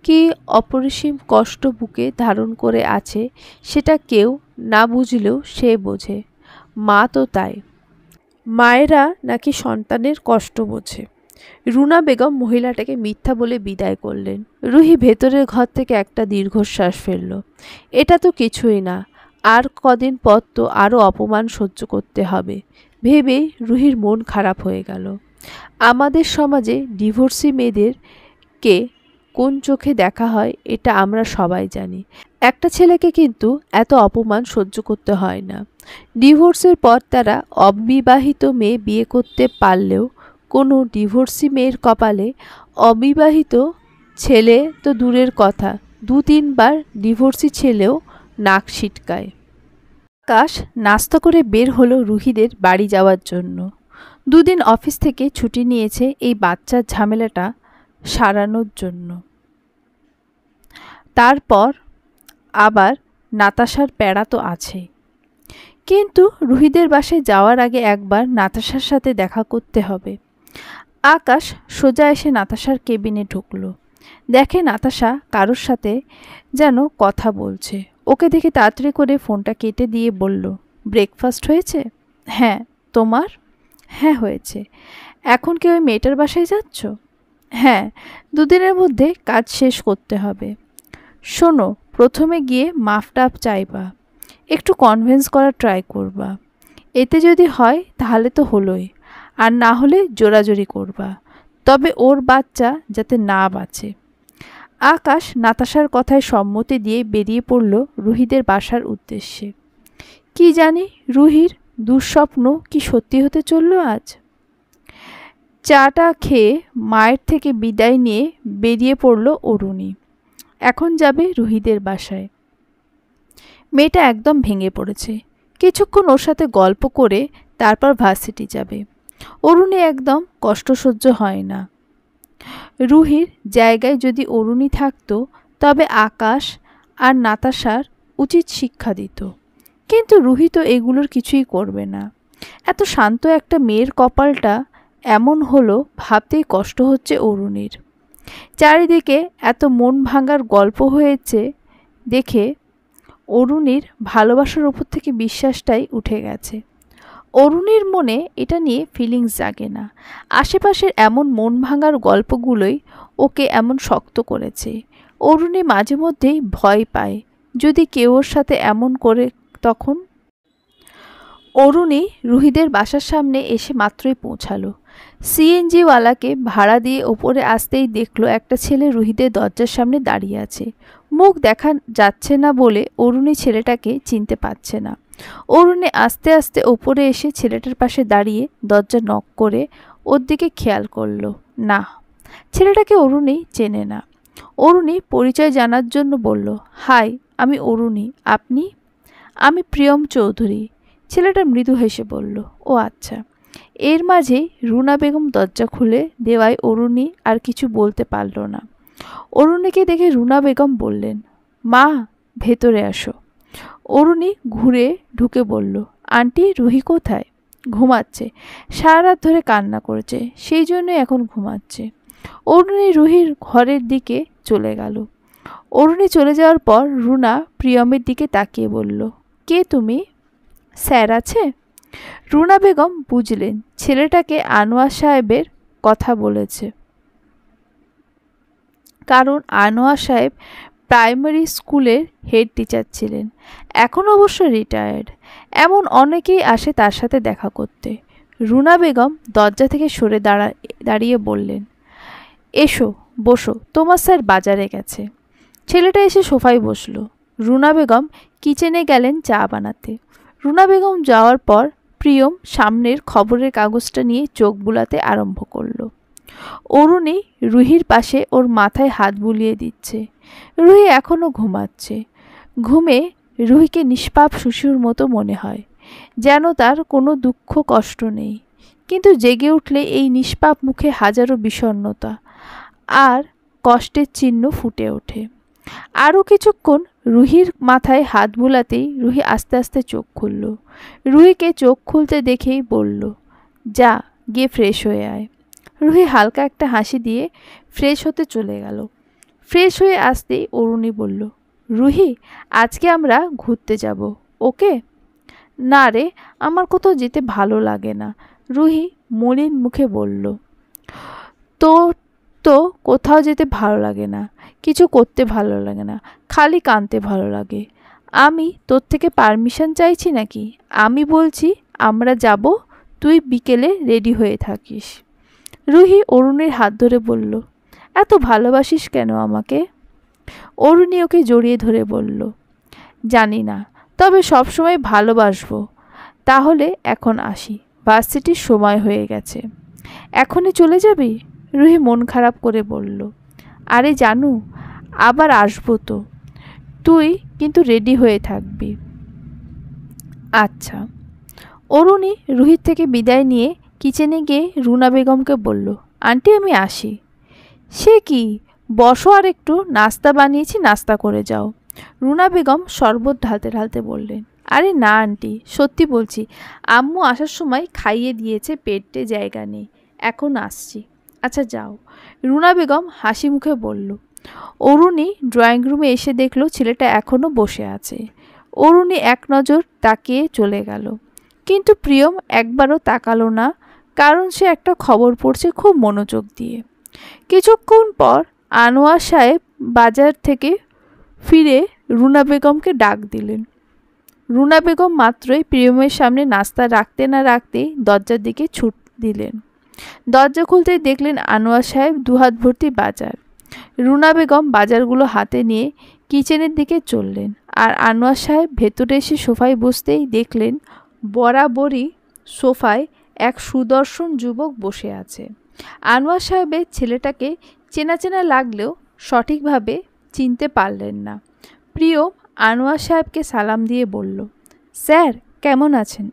S1: কি অপরিসীম কষ্ট বুকে ধারণ করে আছে সেটা কেউ না বুঝলেও সে বোঝে। মা তো তাই। মায়েরা নাকি সন্তানের কষ্ট বোঝে। রুনা বেগম মহিলাটাকে মিথ্যা বলে বিদায় করলেন। রুহি ভেতরের ঘর থেকে একটা দীর্ঘশ্বাস ফেলল। এটা তো কিছুই না, আর কদিন পর তো আরও অপমান সহ্য করতে হবে ভেবেই রুহির মন খারাপ হয়ে গেল। আমাদের সমাজে ডিভোর্সি মেয়েদেরকে কোন চোখে দেখা হয় এটা আমরা সবাই জানি। একটা ছেলেকে কিন্তু এত অপমান সহ্য করতে হয় না। ডিভোর্সের পর তারা অবিবাহিত মেয়ে বিয়ে করতে পারলেও কোনো ডিভোর্সি মেয়ের কপালে অবিবাহিত ছেলে তো দূরের কথা, 2-3 বার ডিভোর্সি ছেলেও নাক ছিটকায়। আকাশ নাস্তা করে বের হলো রুহিদের বাড়ি যাওয়ার জন্য। 2 দিন অফিস থেকে ছুটি নিয়েছে এই বাচ্চার ঝামেলাটা সারানোর জন্য। তারপর আবার নাতাশার প্যারা তো আছেই। কিন্তু রুহিদের বাসায় যাওয়ার আগে একবার নাতাশার সাথে দেখা করতে হবে। আকাশ সোজা এসে নাতাশার কেবিনে ঢুকলো। দেখে নাতাশা কারোর সাথে যেন কথা বলছে। ওকে দেখে তাড়াতাড়ি করে ফোনটা কেটে দিয়ে বলল, ব্রেকফাস্ট হয়েছে? হ্যাঁ। তোমার? হ্যাঁ হয়েছে। এখন কি ওই মেয়েটার বাসায় যাচ্ছ? হ্যাঁ, দুদিনের মধ্যে কাজ শেষ করতে হবে। শোনো, প্রথমে গিয়ে মাফ টাফ চাইবা, একটু কনভিন্স করার ট্রাই করবা। এতে যদি হয় তাহলে তো হলোই, আর না হলে জোরাজোরি করবা। তবে ওর বাচ্চা যাতে না বাঁচে। আকাশ নাতাশার কথায় সম্মতি দিয়ে বেরিয়ে পড়ল রুহিদের বাসার উদ্দেশ্যে। কি জানি রুহির দুঃস্বপ্ন কি সত্যি হতে চলল আজ। চাটা খেয়ে মায়ের থেকে বিদায় নিয়ে বেরিয়ে পড়ল অরুণী। এখন যাবে রুহিদের বাসায়। মেয়েটা একদম ভেঙে পড়েছে। কিছুক্ষণ ওর সাথে গল্প করে তারপর ভার্সিটি যাবে। অরুণী একদম কষ্ট সহ্য হয় না। রুহির জায়গায় যদি অরুণী থাকতো তবে আকাশ আর নাতাশার উচিত শিক্ষা দিত, কিন্তু রুহি তো এগুলোর কিছুই করবে না। এত শান্ত একটা মেয়ের কপালটা এমন হলো ভাবতেই কষ্ট হচ্ছে অরুণীর। চারিদিকে এত মন ভাঙার গল্প হয়েছে দেখে অরুণীর ভালোবাসার ওপর থেকে বিশ্বাসটাই উঠে গেছে। অরুণীর মনে এটা নিয়ে ফিলিংস জাগে না। আশেপাশের এমন মন ভাঙার গল্পগুলোই ওকে এমন শক্ত করেছে। অরুণী মাঝে মধ্যেই ভয় পায় যদি কেউ ওর সাথে এমন করে তখন। অরুণী রুহিদের বাসার সামনে এসে মাত্রই পৌঁছালো। সিএনজিওয়ালাকে ভাড়া দিয়ে ওপরে আসতেই দেখলো একটা ছেলে রুহিদের দরজার সামনে দাঁড়িয়ে আছে। মুখ দেখা যাচ্ছে না বলে অরুণী ছেলেটাকে চিনতে পারছে না। অরুণী আস্তে আস্তে ওপরে এসে ছেলেটার পাশে দাঁড়িয়ে দরজা নক করে ওর দিকে খেয়াল করলো। না, ছেলেটাকে অরুণী চেনে না। অরুণী পরিচয় জানার জন্য বলল, হাই, আমি অরুণী। আপনি? আমি প্রিয়ম চৌধুরী। ছেলেটা মৃদু হেসে বলল, ও আচ্ছা। এর মাঝেই রুনা বেগম দরজা খুলে দেওয়ায় অরুণী আর কিছু বলতে পারল না। অরুণীকে দেখে রুনা বেগম বললেন, মা, ভেতরে আসো। অরুণী ঘুরে ঢুকে বলল, আন্টি, রুহি কোথায়? ঘুমাচ্ছে। সারা রাত ধরে কান্না করেছে, সেই জন্য এখন ঘুমাচ্ছে। অরুণী রুহির ঘরের দিকে চলে গেল। অরুণী চলে যাওয়ার পর রুনা প্রিয়মের দিকে তাকিয়ে বলল, কে তুমি? স্যার আছে? রুনা বেগম বুঝলেন ছেলেটাকে আনোয়ার সাহেবের কথা বলেছে, কারণ আনোয়ার সাহেব প্রাইমারি স্কুলের হেড টিচার ছিলেন। এখন অবশ্য রিটায়ার্ড। এমন অনেকেই আসে তার সাথে দেখা করতে। রুনা বেগম দরজা থেকে সরে দাঁড়িয়ে বললেন, এসো, বসো, তোমার স্যার বাজারে গেছে। ছেলেটা এসে সোফায় বসল। রুনা বেগম কিচেনে গেলেন চা বানাতে। রুনা বেগম যাওয়ার পর প্রিয়ম সামনের খবরের কাগজটা নিয়ে চোখ বুলাতে আরম্ভ করল। অরুণী রুহির পাশে ওর মাথায় হাত বুলিয়ে দিচ্ছে। রুহি এখনও ঘুমাচ্ছে। ঘুমে রুহিকে নিষ্পাপ শিশুর মতো মনে হয়, যেন তার কোনো দুঃখ কষ্ট নেই। কিন্তু জেগে উঠলে এই নিষ্পাপ মুখে হাজারো বিষণ্ণতা আর কষ্টের চিহ্ন ফুটে ওঠে। আরও কিছুক্ষণ রুহির মাথায় হাত বুলাতেই রুহি আস্তে আস্তে চোখ খুলল। রুহিকে চোখ খুলতে দেখেই বলল, যা, গিয়ে ফ্রেশ হয়ে আয়। রুহি হালকা একটা হাসি দিয়ে ফ্রেশ হতে চলে গেল। ফ্রেশ হয়ে আসতেই অরুণী বলল, রুহি, আজকে আমরা ঘুরতে যাব, ওকে? না রে, আমার কোথাও যেতে ভালো লাগে না, রুহি মলিন মুখে বলল। তো তো কোথাও যেতে ভালো লাগে না, কিছু করতে ভালো লাগে না, খালি কাঁদতে ভালো লাগে। আমি তোর থেকে পারমিশন চাইছি নাকি? আমি বলছি আমরা যাব, তুই বিকেলে রেডি হয়ে থাকিস। রুহি অরুণীর হাত ধরে বলল, এত ভালোবাসিস কেন আমাকে? অরুণী ওকে জড়িয়ে ধরে বলল, জানি না, তবে সবসময় ভালোবাসবো। তাহলে এখন আসি, ভার্সিটির সময় হয়ে গেছে। এখনই চলে যাবি? রুহি মন খারাপ করে বলল, আরে জানু, আবার আসবো তো, তুই কিন্তু রেডি হয়ে থাকবি। আচ্ছা। অরুণী রুহির থেকে বিদায় নিয়ে কিচেনে গিয়ে রুনা বেগমকে বলল, আন্টি, আমি আসি। সে কি, বসো, আর একটু নাস্তা বানিয়েছি, নাস্তা করে যাও। রুনা বেগম শরবত ঢালতে ঢালতে বললেন, আরে না আন্টি, সত্যি বলছি, আম্মু আসার সময় খাইয়ে দিয়েছে, পেটে জায়গা নেই, এখন আসছি। আচ্ছা যাও। রুনা বেগম হাসি মুখে বলল। অরুণী ড্রয়িং রুমে এসে দেখল ছেলেটা এখনো বসে আছে। অরুণী এক নজর তাকিয়ে চলে গেল, কিন্তু প্রিয়ম একবারও তাকালো না, কারণ সে একটা খবর পড়ছে খুব মনোযোগ দিয়ে। কিছুক্ষণ পর আনোয়ার সাহেব বাজার থেকে ফিরে রুনা বেগমকে ডাক দিলেন। রুনা বেগম মাত্রই প্রিয়মের সামনে নাস্তা রাখতে না রাখতেই দরজার দিকে ছুট দিলেন। দরজা খুলতেই দেখলেন আনোয়ার সাহেব দুহাত ভর্তি বাজার। রুনা বেগম বাজারগুলো হাতে নিয়ে কিচেনের দিকে চললেন, আর আনোয়ার সাহেব ভেতরে এসে সোফায় বসতেই দেখলেন বরাবরই সোফায় এক সুদর্শন যুবক বসে আছে। আনোয়ার সাহেবের ছেলেটাকে চেনা চেনা লাগলেও সঠিকভাবে চিনতে পারলেন না। প্রিয়ম আনোয়ার সাহেবকে সালাম দিয়ে বলল, স্যার কেমন আছেন?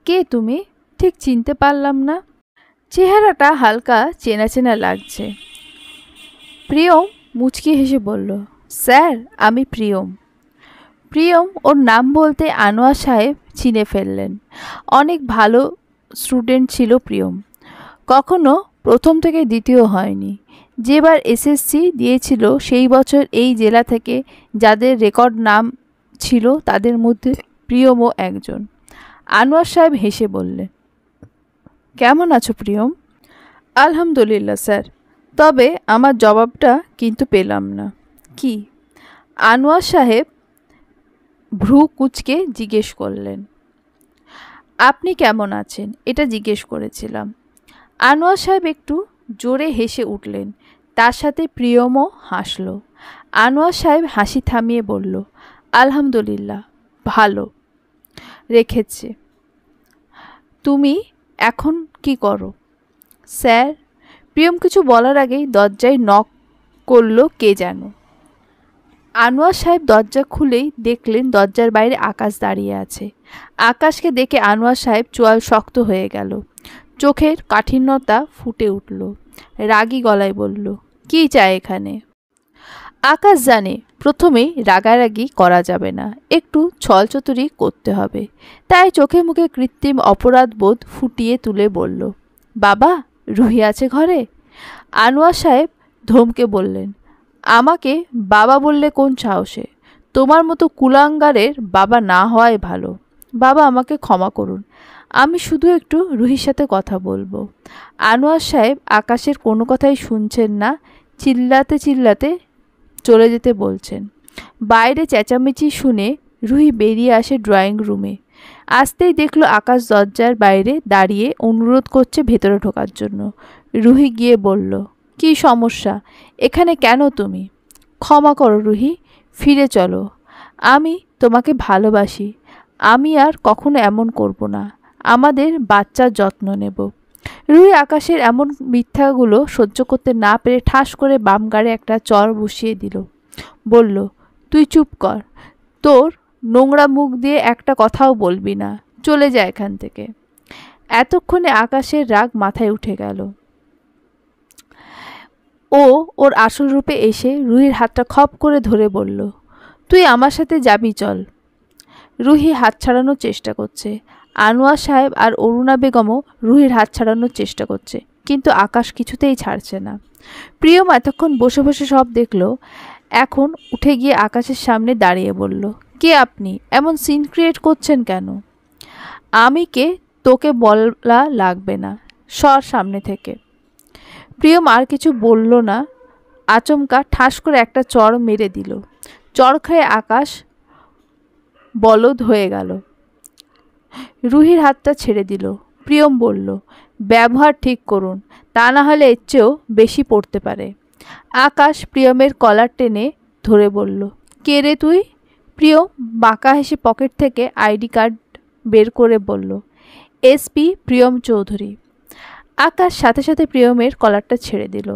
S1: কে তুমি? ঠিক চিনতে পারলাম না। চেহারাটা হালকা চেনা চেনা লাগছে। প্রিয়ম মুচকি হেসে বলল, স্যার আমি প্রিয়ম। প্রিয়ম ওর নাম বলতে আনোয়ার সাহেব চিনে ফেললেন। অনেক ভালো স্টুডেন্ট ছিল প্রিয়ম, কখনো প্রথম থেকে দ্বিতীয় হয়নি। যেবার এসএসসি দিয়েছিল সেই বছর এই জেলা থেকে যাদের রেকর্ড নাম ছিল তাদের মধ্যে প্রিয়মও একজন। আনোয়ার সাহেব হেসে বললেন, কেমন আছো প্রিয়ম? আলহামদুলিল্লাহ স্যার, তবে আমার জবাবটা কিন্তু পেলাম না। কি? আনোয়ার সাহেব ভ্রু কুঁচকে জিজ্ঞেস করলেন। আপনি কেমন আছেন এটা জিজ্ঞেস করেছিলাম। আনোয়ার সাহেব একটু জোরে হেসে উঠলেন, তার সাথে প্রিয়মও হাসল। আনোয়ার সাহেব হাসি থামিয়ে বলল, আলহামদুলিল্লাহ ভালো রেখেছে। তুমি এখন কি করো? স্যার, প্রিয়ম কিছু বলার আগেই দরজায় নক করল কে যেন। আনোয়ার সাহেব দরজা খুলেই দেখলেন দরজার বাইরে আকাশ দাঁড়িয়ে আছে। আকাশকে দেখে আনোয়ার সাহেব চোয়াল শক্ত হয়ে গেল, চোখের কাঠিন্যতা ফুটে উঠল। রাগী গলায় বলল, কি চাই এখানে? আকাশ জানে প্রথমেই রাগারাগি করা যাবে না, একটু ছলচতুরি করতে হবে, তাই চোখে মুখে কৃত্রিম অপরাধ বোধ ফুটিয়ে তুলে বলল, বাবা রুহি আছে ঘরে? আনোয়ার সাহেব ধমকে বললেন, আমাকে বাবা বললে কোন সাহসে? তোমার মতো কুলাঙ্গারের বাবা না হওয়াই ভালো। বাবা আমাকে ক্ষমা করুন, আমি শুধু একটু রুহির সাথে কথা বলবো। আনোয়ার সাহেব আকাশের কোনো কথাই শুনছেন না, চিল্লাতে চিল্লাতে চলে যেতে বলছেন। বাইরে চেঁচামেচি শুনে রুহি বেরিয়ে আসে ড্রয়িং রুমে। আসতেই দেখলো আকাশ দরজার বাইরে দাঁড়িয়ে অনুরোধ করছে ভেতরে ঢোকার জন্য। রুহি গিয়ে বলল, কি সমস্যা? এখানে কেন তুমি? ক্ষমা করো রুহি, ফিরে চলো। আমি তোমাকে ভালোবাসি, আমি আর কখনো এমন করব না, আমাদের বাচ্চার যত্ন নেব। রুহি আকাশের এমন মিথ্যাগুলো সহ্য করতে না পেরে ঠাস করে বাম গাড়ে একটা চর বসিয়ে দিল। বলল, তুই চুপ কর, তোর নোংরা মুখ দিয়ে একটা কথাও বলবি না, চলে যা এখান থেকে। এতক্ষণে আকাশের রাগ মাথায় উঠে গেল। ও ওর আসল রূপে এসে রুহির হাতটা খপ করে ধরে বলল, তুই আমার সাথে যাবি চল। রুহি হাত ছাড়ানোর চেষ্টা করছে। আনোয়ার সাহেব আর অরুণা বেগমও রুহির হাত ছাড়ানোর চেষ্টা করছে, কিন্তু আকাশ কিছুতেই ছাড়ছে না। প্রিয়ম এতক্ষণ বসে বসে সব দেখল, এখন উঠে গিয়ে আকাশের সামনে দাঁড়িয়ে বলল, কে আপনি? এমন সিন ক্রিয়েট করছেন কেন? আমি কে তোকে বলা লাগবে না, সর সামনে থেকে। প্রিয়ম আর কিছু বলল না, আচমকা ঠাস করে একটা চড় মেরে দিল। চড় খেয়ে আকাশ বলদ হয়ে গেল। রুহির হাতটা ছেড়ে দিল। প্রিয়ম বলল, ব্যবহার ঠিক করুন, তা না হলে এর চেয়েও বেশি পড়তে পারে। আকাশ প্রিয়মের কলার টেনে ধরে বলল, কে রে তুই? প্রিয়ম বাঁকা হেসে পকেট থেকে আইডি কার্ড বের করে বলল, এসপি প্রিয়ম চৌধুরী। আকাশ সাথে সাথে প্রিয়মের কলারটা ছেড়ে দিল।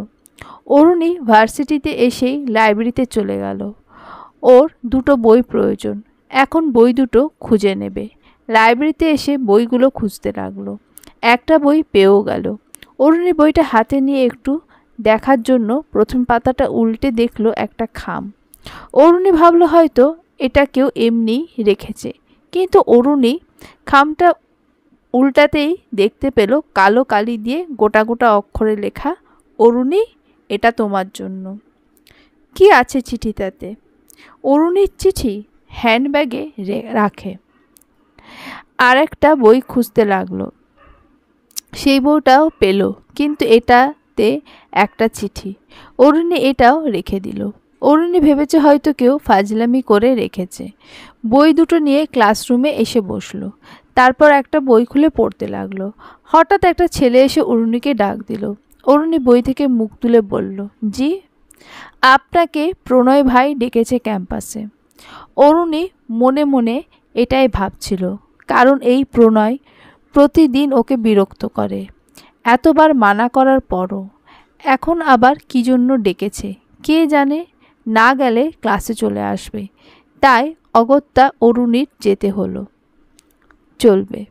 S1: অরুণী ভার্সিটিতে এসেই লাইব্রেরিতে চলে গেল। ওর দুটো বই প্রয়োজন, এখন বই দুটো খুঁজে নেবে। লাইব্রেরিতে এসে বইগুলো খুঁজতে লাগলো। একটা বই পেয়েও গেল। অরুণী বইটা হাতে নিয়ে একটু দেখার জন্য প্রথম পাতাটা উল্টে দেখলো একটা খাম। অরুণী ভাবলো হয়তো এটা কেউ এমনি রেখেছে, কিন্তু অরুণী খামটা উল্টাতেই দেখতে পেল কালো কালি দিয়ে গোটা গোটা অক্ষরে লেখা, অরুণী এটা তোমার জন্য। কি আছে চিঠিটাতে? অরুণীর চিঠি হ্যান্ডব্যাগে রাখে। আর একটা বই খুঁজতে লাগলো। সেই বইটাও পেল, কিন্তু এটাতে একটা চিঠি। অরুণী এটাও রেখে দিল। অরুণী ভেবেছে হয়তো কেউ ফাজলামি করে রেখেছে। বই দুটো নিয়ে ক্লাসরুমে এসে বসলো। তারপর একটা বই খুলে পড়তে লাগলো। হঠাৎ একটা ছেলে এসে অরুণীকে ডাক দিল। অরুণী বই থেকে মুখ তুলে বলল, জি, আপনাকে প্রণয় ভাই ডেকেছে ক্যাম্পাসে। অরুণী মনে মনে এটাই ভাবছিল, কারণ এই প্রণয় প্রতিদিন ওকে বিরক্ত করে, এতবার মানা করার পরও। এখন আবার কী জন্য ডেকেছে কে জানে, না গেলে ক্লাসে চলে আসবে। তাই অগত্যা অরুণীর যেতে হলো। চলবে।